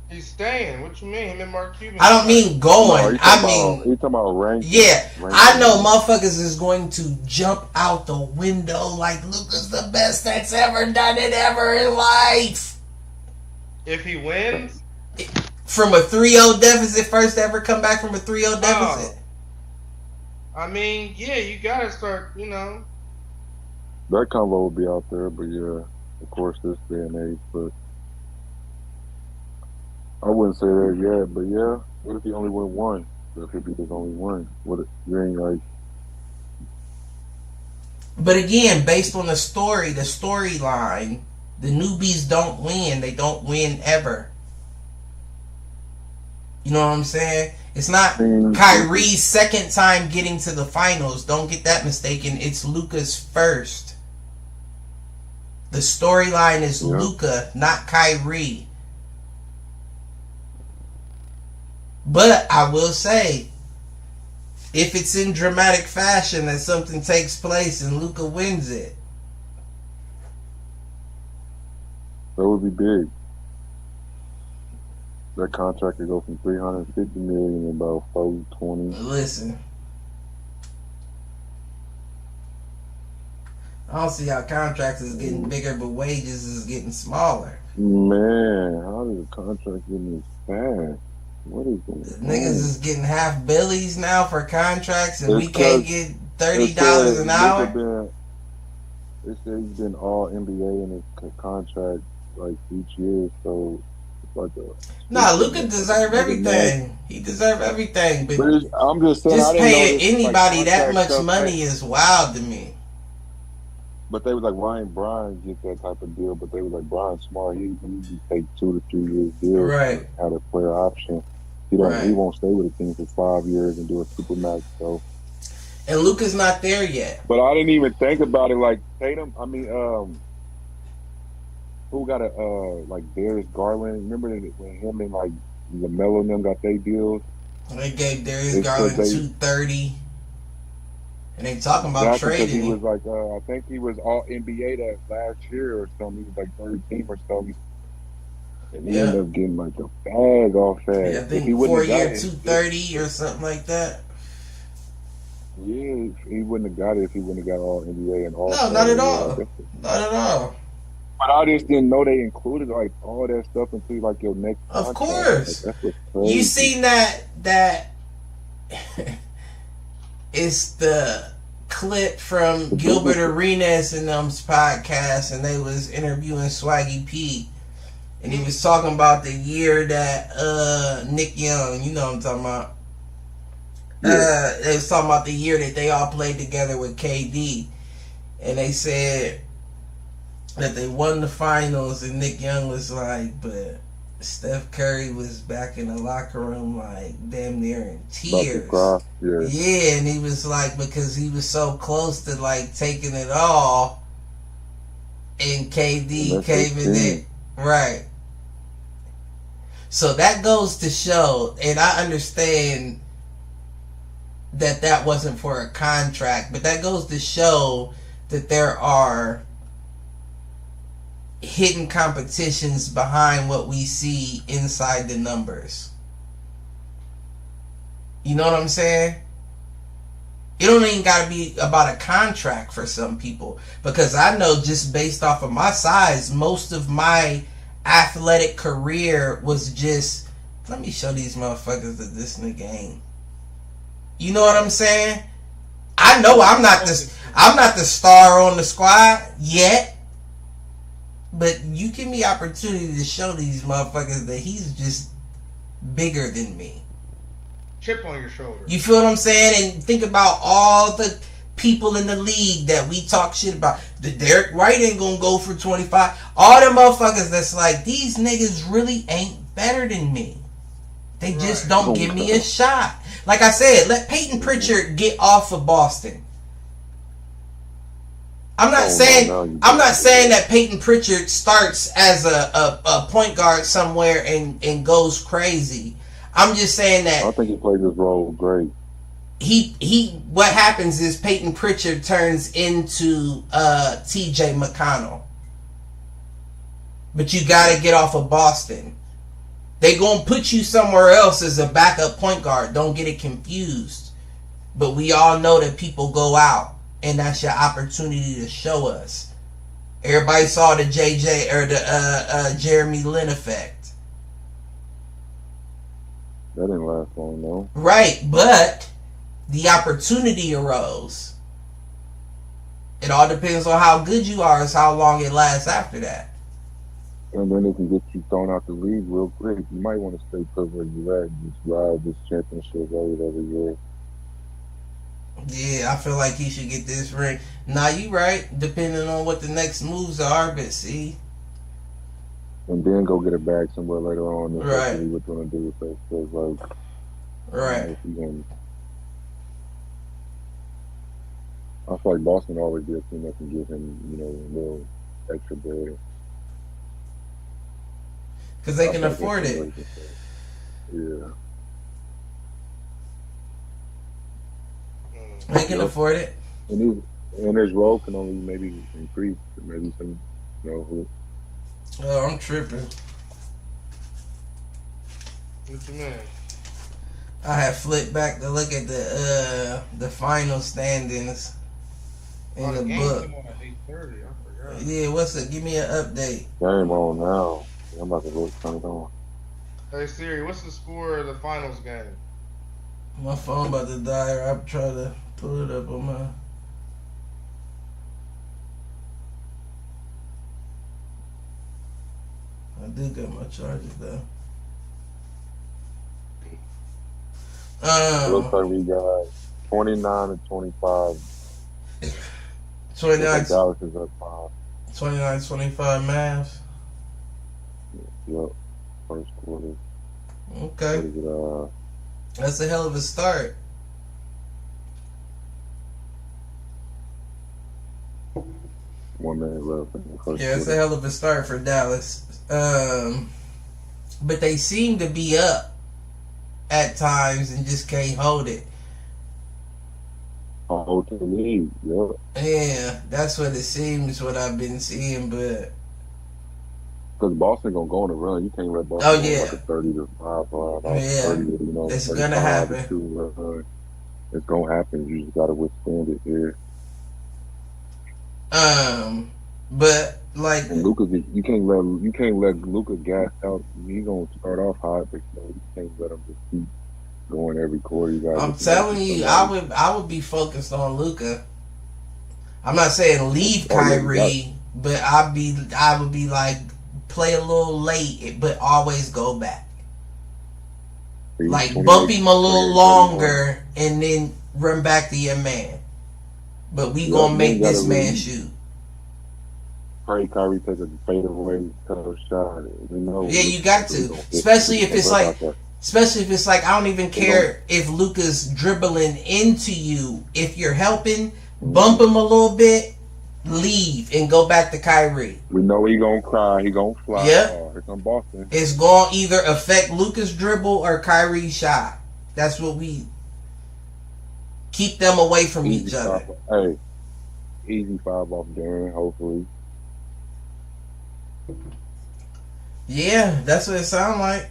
He's staying. What you mean? Him and Mark Cuban? I don't mean going. You talking about ranking? Yeah. Ranking. I know motherfuckers is going to jump out the window like Luka's the best that's ever done it ever in life. If he wins? From a 3-0 deficit, first to ever come back from a 3-0 deficit. I mean, yeah, you gotta start, That combo will be out there, but yeah, of course, this day and age, but I wouldn't say that yet, but yeah, what if he only win one? That could be his only one. What if you ain't like... But again, based on the storyline, the newbies don't win. They don't win ever. You know what I'm saying? It's not Kyrie's second time getting to the finals. Don't get that mistaken. It's Luka's first. The storyline is Luka, not Kyrie. But I will say, if it's in dramatic fashion that something takes place and Luka wins it, that would be big. That contract could go from $350 million to about $420. Listen, I don't see how contracts is getting bigger, but wages is getting smaller. Man, how did the contract get this fast? What is going on? Niggas is getting half billies now for contracts, and we can't get $30 an hour. It says he's been all NBA in his contract like each year, so it's like a... Nah, Luka deserve everything. He deserve everything, but I'm just saying, just I didn't paying know this, anybody like, that much stuff, money is wild to me. But they was like, Ryan Bryan get that type of deal, but they was like, Brian Smart, he take 2 to 3 years deal, Right? Had a player option. He won't stay with the team for 5 years and do a super max. So, and Luka's not there yet. But I didn't even think about it. Like Tatum, I mean, who got like Darius Garland? Remember when him and like LaMelo and them got their deals? They gave Darius Garland $230, and they talking about trading him. He was like, I think he was all NBA that last year or something. He was like third team or something. And he ended up getting like a bag off that. Yeah, I think 4-year $230 or something like that. Yeah, he wouldn't have got it if he wouldn't have got all NBA and all. No, not at all. Not at all. But I just didn't know they included like all that stuff into like your next contract. Of course. Like, that's crazy. You seen that it's the clip from Gilbert Arenas and them's podcast, and they was interviewing Swaggy P. And he was talking about the year that Nick Young, you know what I'm talking about. They was talking about the year that they all played together with KD. And they said that they won the finals, and Nick Young was like, but Steph Curry was back in the locker room like damn near in tears. Yeah, and he was like, because he was so close to like taking it all, and KD came in it. Right. So that goes to show, and I understand that wasn't for a contract, but that goes to show that there are hidden competitions behind what we see inside the numbers. You know what I'm saying? It don't even got to be about a contract for some people, because I know just based off of my size, most of my athletic career was just, let me show these motherfuckers that this nigga ain't. You know what I'm saying? I know I'm not the star on the squad yet, but you give me opportunity to show these motherfuckers that he's just bigger than me. Chip on your shoulder. You feel what I'm saying? And think about all the people in the league that we talk shit about. The Derek White ain't gonna go for 25. All them motherfuckers that's like, these niggas really ain't better than me. They just don't give me a shot. Like I said, let Peyton Pritchard get off of Boston. I'm not saying that Peyton Pritchard starts as a point guard somewhere and goes crazy. I'm just saying that I think he plays his role great. He what happens is Peyton Pritchard turns into TJ McConnell. But you gotta get off of Boston. They gonna put you somewhere else as a backup point guard. Don't get it confused. But we all know that people go out, and that's your opportunity to show us. Everybody saw the JJ or the Jeremy Lin effect. That didn't last long, though. Right, but the opportunity arose. It all depends on how good you are, is how long it lasts after that. And then it can get you thrown out the league real quick. You might want to stay put where you're at and just ride this championship ride every year. Yeah, I feel like he should get this ring. Nah, you right, depending on what the next moves are, but see. And then go get a bag somewhere later on. And right. See what you're going to do with that. So it's like, right. I feel like Boston always be a team that can give him, a little extra bread. Because they can afford it. Yeah. They can afford it. And his role can only maybe increase. Maybe some, who. Oh, I'm tripping. What you mean? I had flipped back to look at the final standings in the book. At 8:30. I forgot. Yeah, what's up? Give me an update. Game on now. I'm about to look, turn it on. Hey Siri, what's the score of the finals game? My phone about to die. I'm trying to pull it up on my. I do got my charger though. It looks like we got 29 and 25. 29. Dallas is up 5. 29-25 Mavs. Yep. First quarter. Okay. That's a hell of a start. One minute left in the first Yeah, it's quarter. a hell of a start for Dallas. But they seem to be up at times and just can't hold it. Hold to the lead, yep. Yeah, that's what it seems, what I've been seeing, but Because Boston gonna go on a run. You can't let Boston Oh, yeah. go like a 30-5 run. Yeah. 30, It's 35 gonna happen. to 2 It's gonna happen. You just gotta withstand it here. but like And Luka, you can't let Luka gas out. He gonna start off hot, but you can't let him just keep going every quarter. You gotta I'm telling you, I would be focused on Luka. I'm not saying leave Kyrie, but I would be like play a little late, but always go back. Like bump him a little longer and then run back to your man. But we gonna make this man shoot. Pray Kyrie take a fadeaway tough shot. Yeah, you got to, especially if it's like I don't even care if Luka's dribbling into you. If you're helping, bump him a little bit, leave and go back to Kyrie. We know he gonna cry. He gonna fly. Yep. Here come Boston. It's gonna either affect Luka's dribble or Kyrie's shot. That's what we keep them away from each other. Hey, easy 5 off Darren, hopefully. Yeah, that's what it sounds like.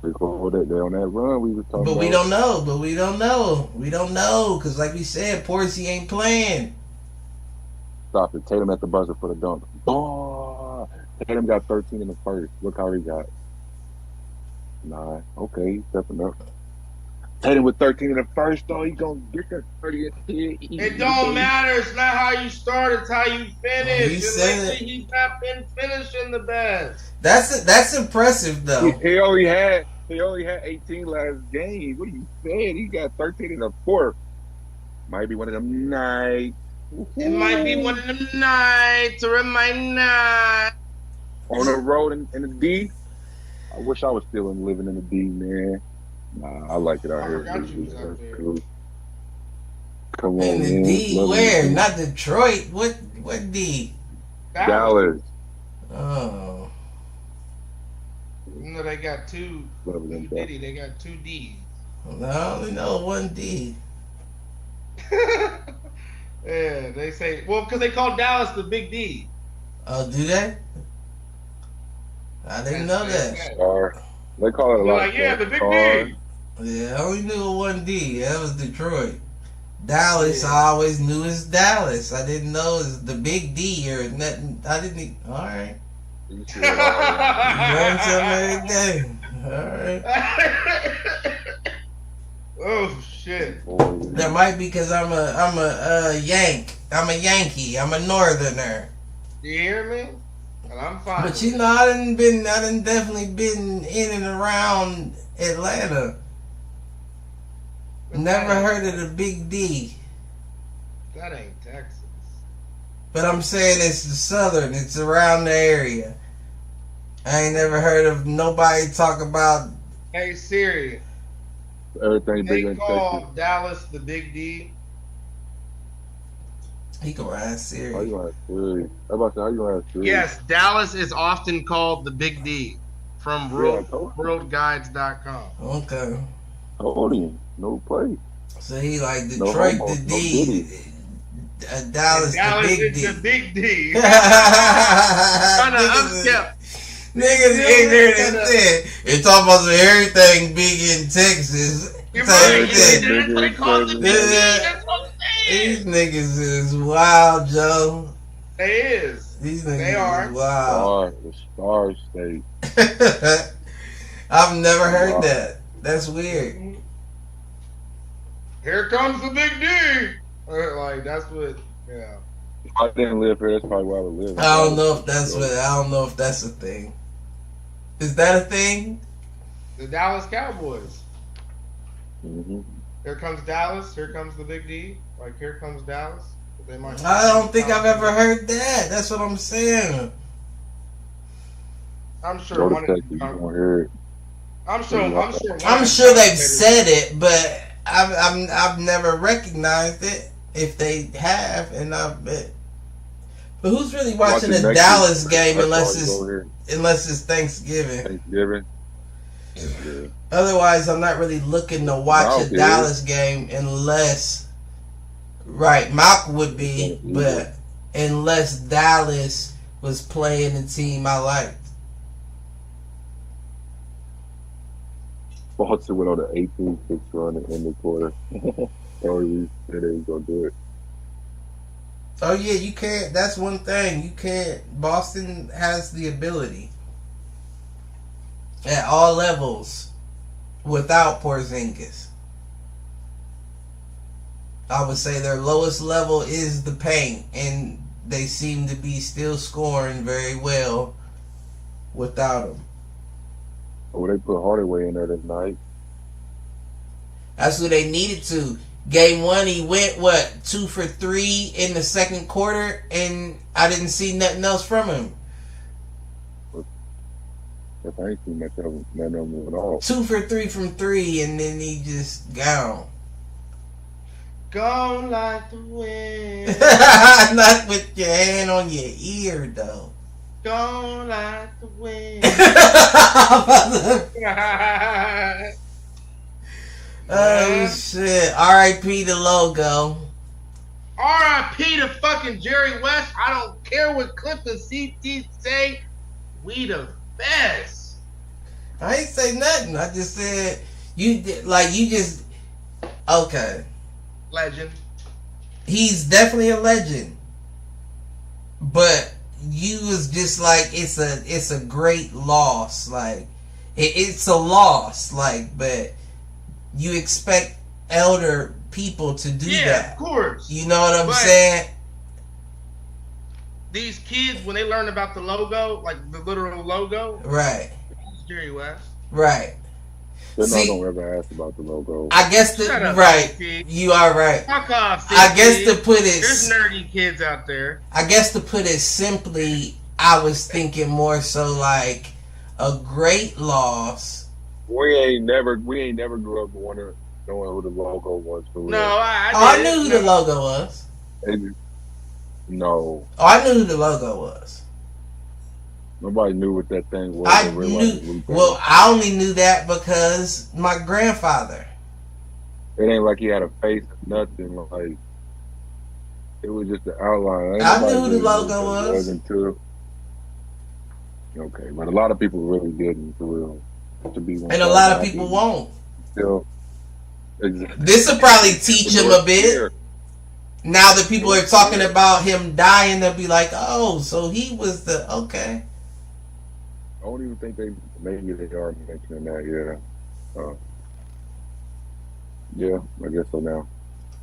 They on that run we were talking But about. we don't know. We don't know. Because like we said, Porsey ain't playing. Stop it. Tatum at the buzzer for the dunk. Oh, Tatum got 13 in the first. Look how he got 9. Okay, he's stepping up. Tatum with 13 in the first, though. He gonna get that 30 at 10. It don't matter. It's not how you start. It's how you finish. He And said lately, he's not been finishing the best. That's impressive though. He only had 18 last game. What are you saying? He got 13 in the fourth. Might be one of them nights. It might be one of them nights, or it might not. On the road in the D. I wish I was still living in the D, man. Nah, I like it out here. forgot you was out there. Cool. Come on, In the man. D, Love where? it. Not Detroit. What D? Dallas. Oh. You know they got two. Love it in Dallas. Diddy, they got 2 D's. No, I only know one D. Yeah, they say because they call Dallas the Big D. Oh, do they? I didn't know that. Star. They call it a They're lot. like, yeah, the Big Star. D. Yeah, I only knew one D. That was Detroit. Dallas, Yeah. I always knew it's Dallas. I didn't know it's the Big D or nothing. I didn't. All right. You see You it all. learn something every day. All right. Oh shit! That might be because I'm a Yank. I'm a Yankee. I'm a Northerner. You hear me? And I'm fine. But you know, I done definitely been in and around Atlanta. Never heard of the Big D. That ain't Texas. But I'm saying it's the Southern. It's around the area. I ain't never heard of nobody talk about. Hey Siri, Everything they bigger in call Texas. Dallas the Big D. He can ride How serious. you gonna have three? How about that? How you gonna have three? Yes, Dallas is often called the Big D from Yeah, I told you. roadguides.com. Okay. Told him. No play. So he like No Detroit homo, the no D. Diddy. Dallas Dallas the Big is D. the Big D. Niggas niggas ignorant as shit. They talking about some everything big in Texas. You're Same right. thing. That's what they call the Big D. That's what I'm These saying. niggas is wild, Joe. They is. These niggas They are. is wild. The Star State. I've never heard Wow. that. That's weird. Here comes the Big D. Like that's what. Yeah. If I didn't live here, that's probably where I would live. I don't know if that's what. I don't know if that's a thing. Is that a thing? The Dallas Cowboys. Mm-hmm. Here comes Dallas. Here comes the Big D. Like here comes Dallas. They might. I don't think I've ever heard that. That's what I'm saying. I'm sure Go one to of Texas, you them. won't hear it. I'm sure. I'm sure they've said it, but I've never recognized it. If they have, and I've bet. But who's really watching Watching a next Dallas week, game that's unless all it's over here. Thanksgiving? Thanksgiving. Yeah. Otherwise, I'm not really looking to watch a Okay. Dallas game unless, right, Malcolm would be, Yeah. but unless Dallas was playing the team I liked. Boston went on an 18-6 run in the quarter. Or we said they was gonna do it. Oh yeah, you can't. That's one thing you can't. Boston has the ability at all levels without Porzingis. I would say their lowest level is the paint, and they seem to be still scoring very well without him. Oh, they put Hardaway in there tonight. That's what they needed to. Game 1, he went, 2 for 3 in the second quarter, and I didn't see nothing else from him. If I ain't seen much of him, none of them at all. 2 for 3 from 3, and then he just gone. Gone like the wind. Not with your hand on your ear, though. Gone like the wind. Oh, shit. R.I.P. the logo. R.I.P. to fucking Jerry West. I don't care what Cliff and CT say. We the best. I ain't say nothing. I just said you just okay. Legend. He's definitely a legend, but you was just like it's a great loss. Like it's a loss. Like, but you expect elder people to do that. Of course. You know what I'm saying? These kids, when they learn about the logo, like the literal logo, right? It's Jerry West, right? They're not gonna ever ask about the logo. I guess right. You are right. Fuck off. I guess to put it, there's nerdy kids out there. I guess to put it simply, I was thinking more so like a great loss. We ain't never grew up knowing who the logo was for real. No, I knew who the logo was. No. Oh, I knew who the logo was. Nobody knew what that thing was. I knew. Well, I only knew that because my grandfather. It ain't like he had a face or nothing. Like it was just the outline. I knew who the logo was. Okay, but a lot of people really didn't, for real. And a lot of people won't. Still, exactly. This will probably teach him a bit. Now that people are talking about him dying, they'll be like, "Oh, so he was the okay." I don't even think maybe they are mentioning that. Yeah, I guess so now.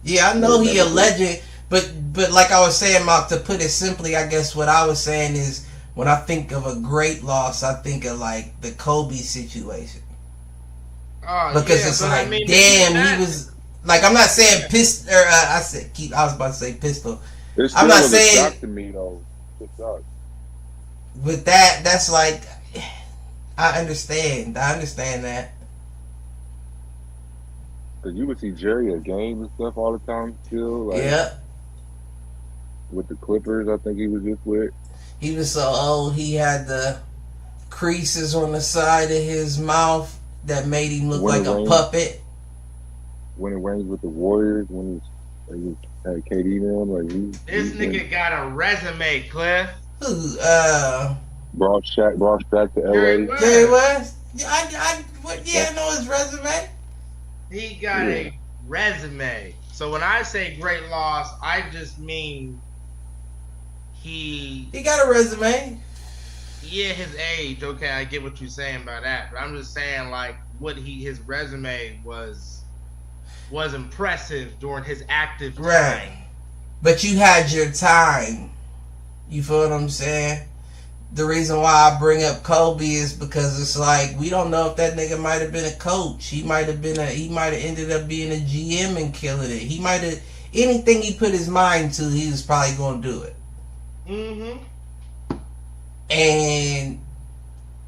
Yeah, I know he a legend, but like I was saying, Mark, to put it simply, I guess what I was saying is when I think of a great loss, I think of like the Kobe situation. Because it's like, I mean, damn, he was like, I'm not saying pistol. I was about to say pistol. I'm not saying. It sucked to me though. It sucked. With that's like, I understand that. Cause you would see Jerry at games and stuff all the time still. Like, yeah. With the Clippers, I think he was just with. He was so old, he had the creases on the side of his mouth that made him look like a puppet. When it rains with the Warriors, when he had KD in him, like this nigga got a resume, Cliff. Who? Brought Shaq to LA. Jerry West? I know his resume. He got a resume. So when I say great loss, I just mean he got a resume. Yeah, his age. Okay, I get what you're saying about that. But I'm just saying, like, his resume was impressive during his active time. Right. But you had your time. You feel what I'm saying? The reason why I bring up Kobe is because it's like we don't know if that nigga might have been a coach. He might have ended up being a GM and killing it. He might have anything he put his mind to, he was probably gonna do it. Mm-hmm. And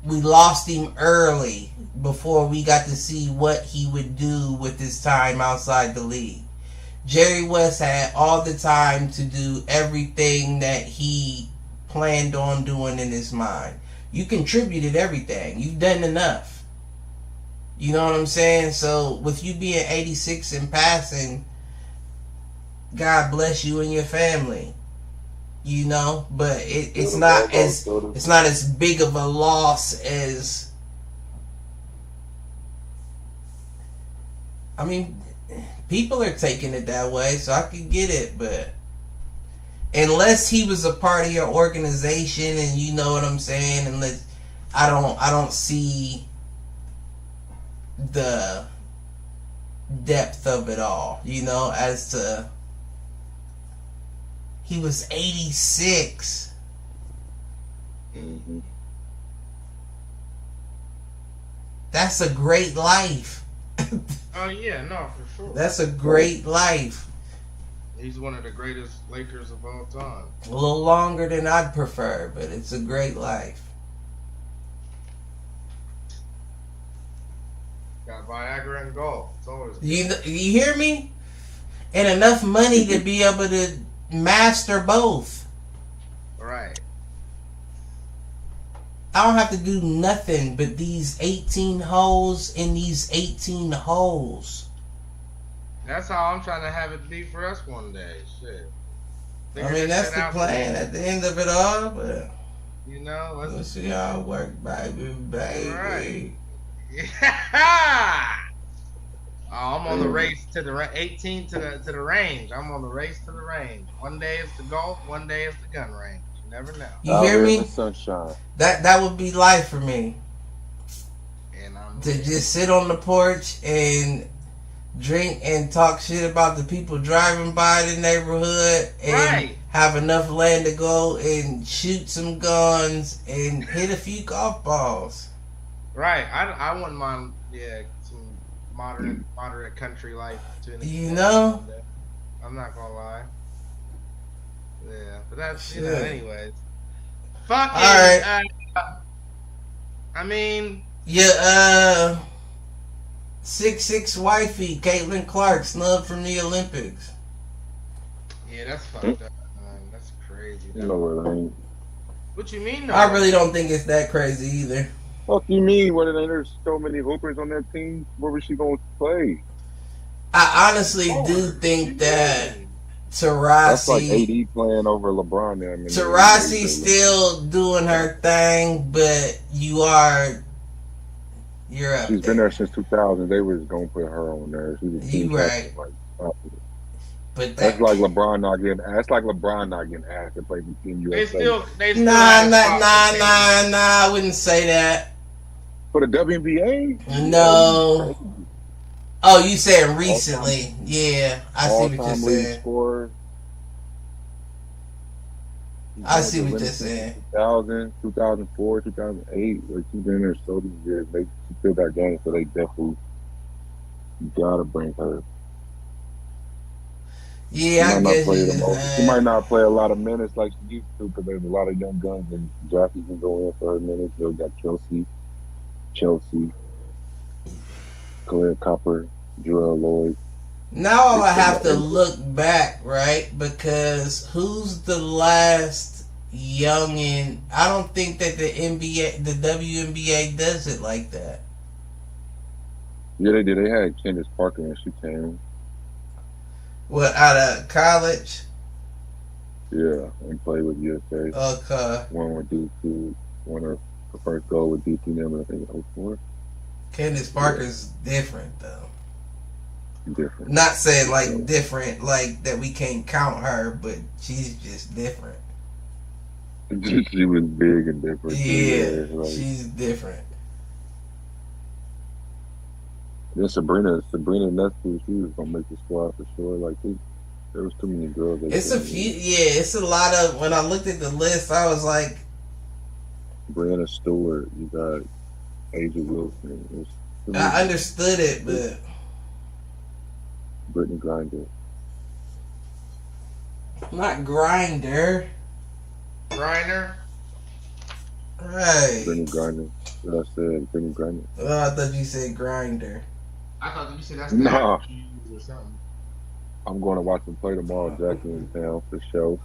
we lost him early before we got to see what he would do with his time outside the league. Jerry West had all the time to do everything that he planned on doing in his mind. You contributed everything. You've done enough. You know what I'm saying? So with you being 86 and passing, God bless you and your family. You know, but it's not as big of a loss as, I mean, people are taking it that way, so I could get it, but unless he was a part of your organization and you know what I'm saying, unless I don't see the depth of it all, you know, as to he was 86. Mm-hmm. That's a great life. Oh yeah, no, for sure. That's a great life. He's one of the greatest Lakers of all time. A little longer than I'd prefer, but it's a great life. Got Viagra and golf. It's always you hear me? And enough money to be able to master both. Right. I don't have to do nothing but these 18 holes in these 18 holes. That's how I'm trying to have it be for us one day. Shit. I mean, that's the plan at the end of it all, but you know, let's see how it works, baby. Right. Yeah. Oh, I'm on the race to the 18 to the range. I'm on the race to the range. One day it's the golf, one day it's the gun range. You never know. You hear me? Sunshine. That would be life for me. And I'm to just sit on the porch and drink and talk shit about the people driving by the neighborhood and have enough land to go and shoot some guns and hit a few golf balls. Right. I wouldn't mind, some moderate country life to an you know? I'm not gonna lie. Yeah, but that's anyways. Fucking. All right. I mean. Yeah. 6'6" wifey, Caitlin Clark, snubbed from the Olympics. Yeah, that's fucked up, man. That's crazy. No, it ain't. What you mean? No? I really don't think it's that crazy either. What do you mean? What, there's so many hoopers on that team? Where was she going to play? I honestly do think that Taurasi... That's like AD playing over LeBron there. I mean, Taurasi's still doing her thing, but you're up She's been there since 2000. They was going to put her on there. She was right. But that's like LeBron not getting. That's like LeBron not getting asked to play for Team USA. They still nah. I wouldn't say that. For the WNBA? No. Oh, you said recently? Yeah, I see what you're saying. Scorer. I see what you're saying. 2000, 2004, 2008. Like she's been there so many years. She still got games, so they definitely gotta bring her. Yeah, I guess she might not play a lot of minutes like she used to because there's a lot of young guns and Jackie can go in for her minutes. They got Chelsea, Claire Copper, Joel Lloyd. Now I have to look back, right? Because who's the last youngin? I don't think that the WNBA does it like that. Yeah, they did. They had Candace Parker and she came. What, out of college? Yeah, and played with USA. Okay. One with D2, won her first goal with D2 them, I think, 04. Candace Parker's different, though. Different. Not saying, like, different, like, that we can't count her, but she's just different. She was big and different. Yeah, she's different. Then Sabrina Nesbitt, she was gonna make the squad for sure. Like there was too many girls. It's a few, it's a lot of. When I looked at the list, I was like, Brianna Stewart, you got Asia Wilson. I understood it, but Brittany Griner. Not Grinder. Griner. Right. Brittany Griner. What I said, Brittany Griner. Oh, I thought you said Grinder. I thought you said that's nah. or something. I'm going to watch them play tomorrow. Jackson in town for show.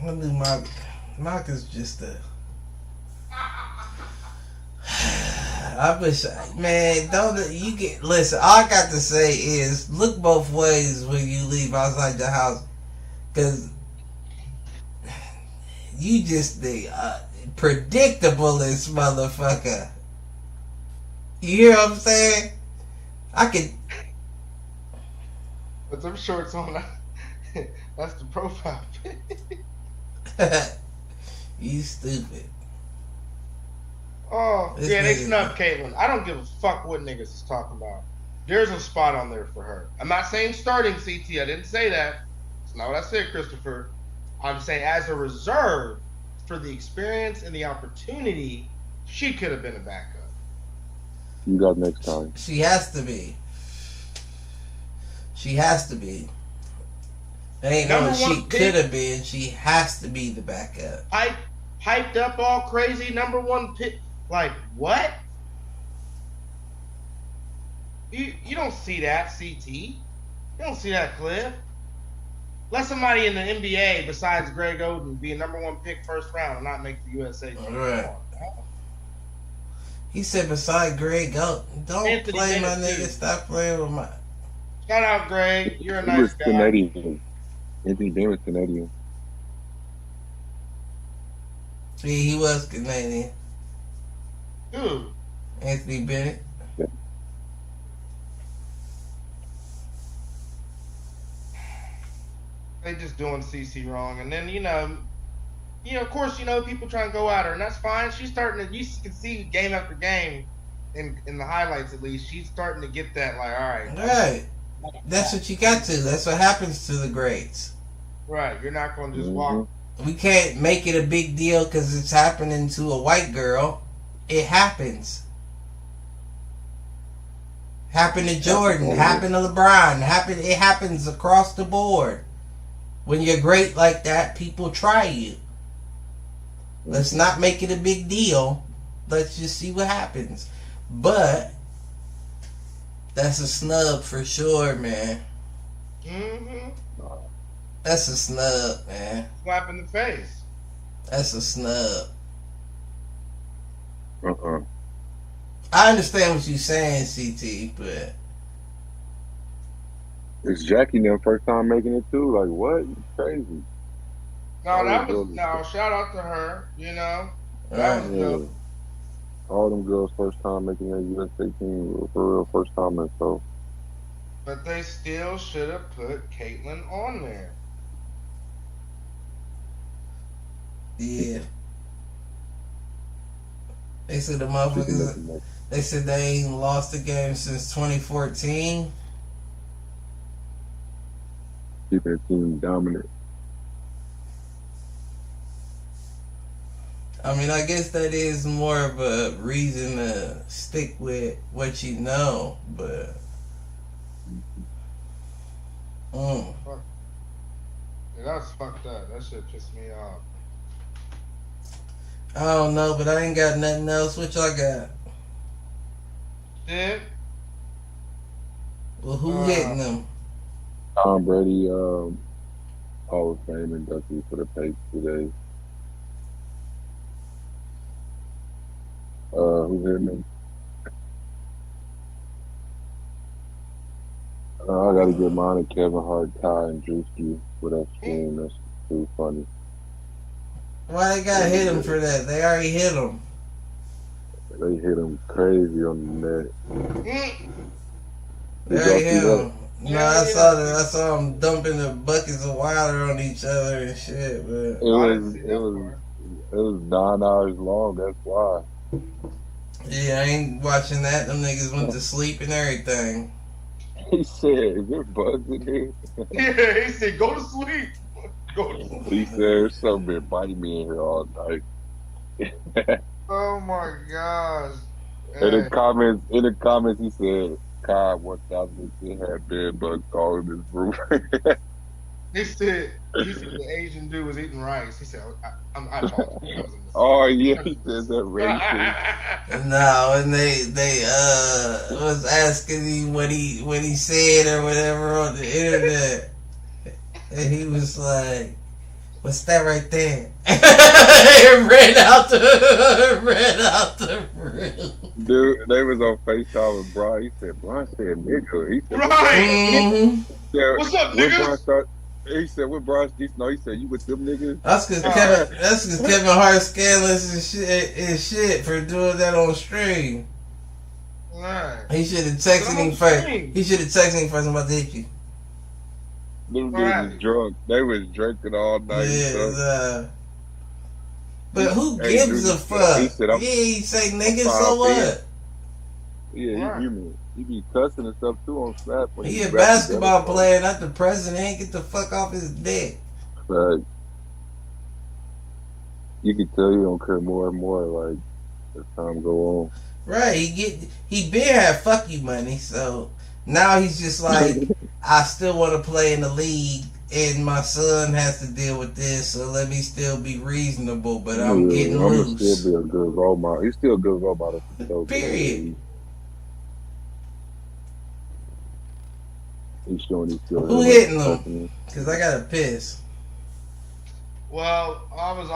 I knew Mark is just a. I wish, man. Listen. All I got to say is look both ways when you leave outside the house, because you just the predictablest motherfucker. You hear what I'm saying? I could. But them shorts on, that's the profile pic. You stupid. Oh, yeah, they snubbed Caitlin. I don't give a fuck what niggas is talking about. There's a spot on there for her. I'm not saying starting CT. I didn't say that. That's not what I said, Christopher. I'm saying as a reserve for the experience and the opportunity, she could have been a backup. You got next time. She has to be. She has to be. There ain't no she could have been. She has to be the backup. Hyped up all crazy, number one pick. Like, what? You don't see that, CT. You don't see that, Cliff. Let somebody in the NBA besides Greg Oden be a number one pick first round and not make the USA team. Right. He said beside Greg Oden. Don't play my nigga. Stop playing with my... Shout out, Greg. You're a He nice was guy. Canadian. Anthony Bean was Canadian. He was Canadian. Dude. Anthony Bennett. Yeah. They just doing CC wrong. And then, of course, people try and go at her, and that's fine. She's starting to, you can see game after game, in the highlights at least, she's starting to get that, like, all right. Right. That's what you got to. That's what happens to the greats. Right. You're not going to just walk. We can't make it a big deal because it's happening to a white girl. It happens. Happened to Jordan. Happened to LeBron. It happens across the board. When you're great like that, people try you. Let's not make it a big deal. Let's just see what happens. But that's a snub for sure, man. Mm-hmm. That's a snub, man. Slap in the face. That's a snub. Uh-uh. I understand what you're saying, CT, but It's Jackie them first time making it too. Like what? It's crazy. No, shout out to her, That was dope. All them girls first time making their USA team for real first time so. But they still should have put Caitlyn on there. yeah. They said the motherfuckers. They said they ain't lost a game since 2014. Keeping the team dominant. I mean, I guess that is more of a reason to stick with what you know, but Yeah, that was fucked up. That shit pissed me off. I don't know, but I ain't got nothing else. What y'all got? Shit. Well, who hitting them? Tom Brady, Hall of Fame inductee for the Patriots today. Who's hitting them? I gotta get mine to Kevin Hart, Ty, and Drewski for that stream. That's too funny. Why they gotta hit him for that? They already hit him. They hit him crazy on the net. They already hit him. No, I saw that. I saw them dumping the buckets of water on each other and shit. But It was 9 hours long. That's why. yeah, I ain't watching that. Them niggas went to sleep and everything. He said, "Is there bugs in here?" Yeah, he said, "Go to sleep." Go to sleep. He said, "There's something been biting me in here all night." Oh my gosh. In the comments, he said, "God, 1,000 had bed bugs all in this room." He said the Asian dude was eating rice. He said, I told you I was in this. Oh yeah, he said that racist. No, and they was asking him what he said or whatever on the internet, and he was like, "What's that right there?" It ran out the room. Dude, they was on FaceTime with Brian. He said, "Brian said nigga." He said, Right. Yeah, What's up, niggas? He said, "What Brian?" No, he said, "You with them niggas?" That's because Kevin Hart scandalous and shit for doing that on stream. Right. He should have texted him first. He should have texted him first. I'm about to hit you. Them dudes was drunk. They was drinking all night. Yeah, but who Hey, gives dude, a fuck? he said, He say nigga, so what? Yeah, he human. He be cussing and stuff too on Snap. He a basketball player, not the president. Get the fuck off his dick. But you can tell you don't care more and more like as time go on. Right, he been had fuck you money, so now he's just like, I still want to play in the league, and my son has to deal with this, so let me still be reasonable, but I'm getting loose. Still be a good role model. He's still a good role model. Period. He's showing he's still. Who hitting them? Because I got to piss. Well, I was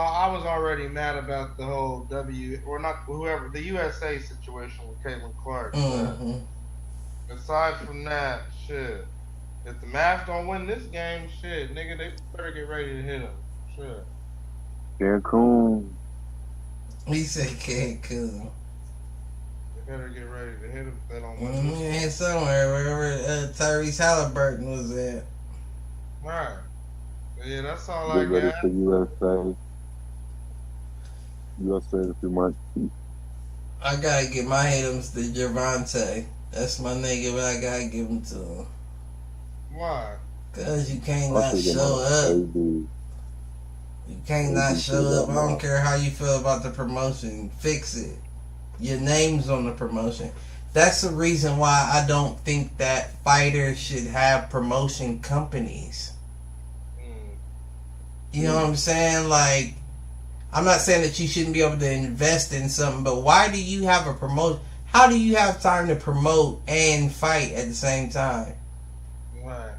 already mad about the whole the USA situation with Caitlin Clark. Mm-hmm. Aside from that, shit. If the Mavs don't win this game, shit, nigga, they better get ready to hit him. Shit. Cancun. He said Cancun. They better get ready to hit him if they don't win this game. Yeah, somewhere, wherever Tyrese Halliburton was at. Right. But yeah, that's all I Get ready got. for USA. USA in a few months. I gotta get my haters to Javante. That's my nigga, but I gotta give him to him. Why? Cause you can't I not should get show my up. AD. You can't not show up. I don't care how you feel about the promotion. Fix it. Your name's on the promotion. That's the reason why I don't think that fighters should have promotion companies. You know what I'm saying? Like, I'm not saying that you shouldn't be able to invest in something, but why do you have a promotion? How do you have time to promote and fight at the same time? Right.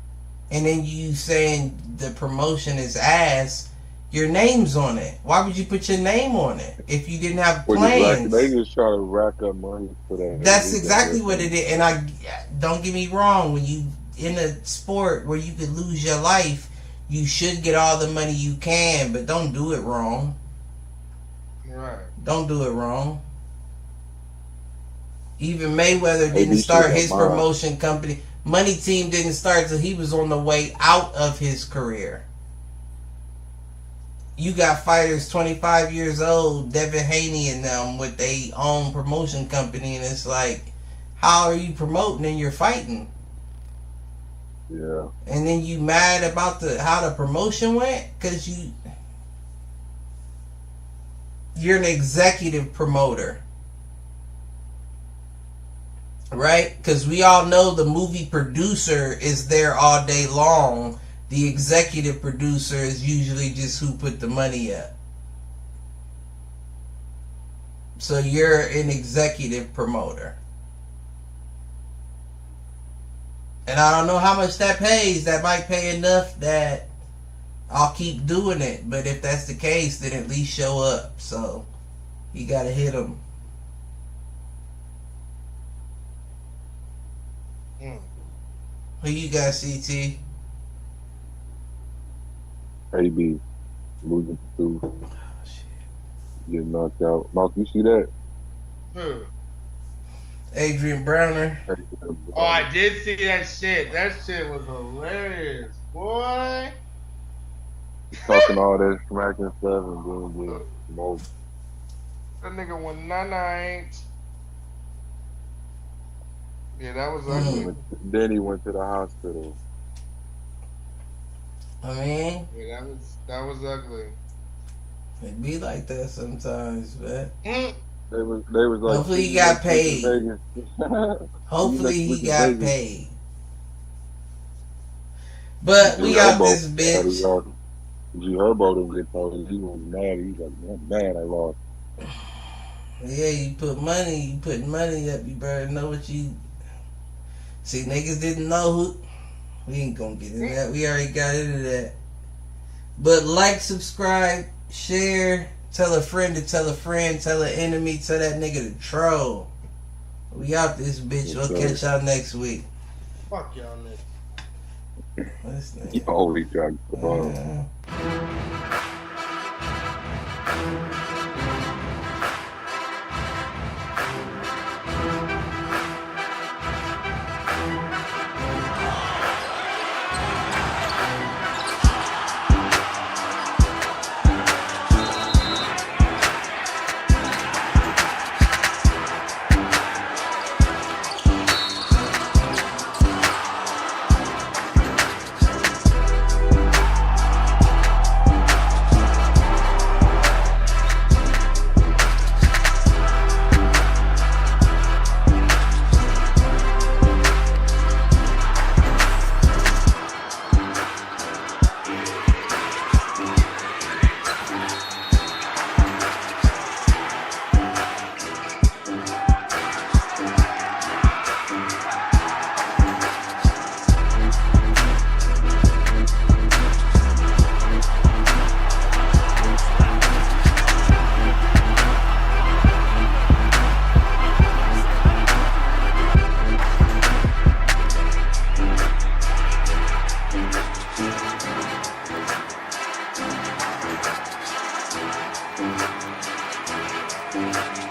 And then you saying the promotion is ass, your name's on it. Why would you put your name on it if you didn't have plans? They just try to rack up money for that. That's exactly what it is. And I don't get me wrong, when you in a sport where you could lose your life, you should get all the money you can, but don't do it wrong. Right. Don't do it wrong. Even Mayweather didn't start his promotion company. Money Team didn't start until he was on the way out of his career. You got fighters 25 years old, Devin Haney and them, with their own promotion company, and it's like, how are you promoting and you're fighting? Yeah. And then you mad about how the promotion went? Because you're an executive promoter. Right? Because we all know the movie producer is there all day long. The executive producer is usually just who put the money up. So you're an executive promoter. And I don't know how much that pays. That might pay enough that I'll keep doing it. But if that's the case, then at least show up. So you gotta hit them. Who you got, CT? AB losing to Oh, shit. getting knocked out. Mark, you see that? Who? Adrian Browner. Oh, I did see that shit. That shit was hilarious, boy. Talking all that smack and stuff and doing the most. That nigga went 9-9. Yeah, that was ugly. Then he went to the hospital. I mean, Yeah, that was ugly. it be like that sometimes, man. They was like, hopefully he got paid. Vegas. Hopefully he got paid. But we got this bitch. G Herbo didn't get paid. He was mad. He was like, I'm mad I lost. Yeah, you putting money up, you better know what you... See, niggas didn't know who... We ain't gonna get into that. We already got into that. But like, subscribe, share, tell a friend to tell a friend, tell an enemy, tell that nigga to troll. We out this bitch. We'll catch y'all next week. Fuck y'all niggas. What's that? He always trying to Peace.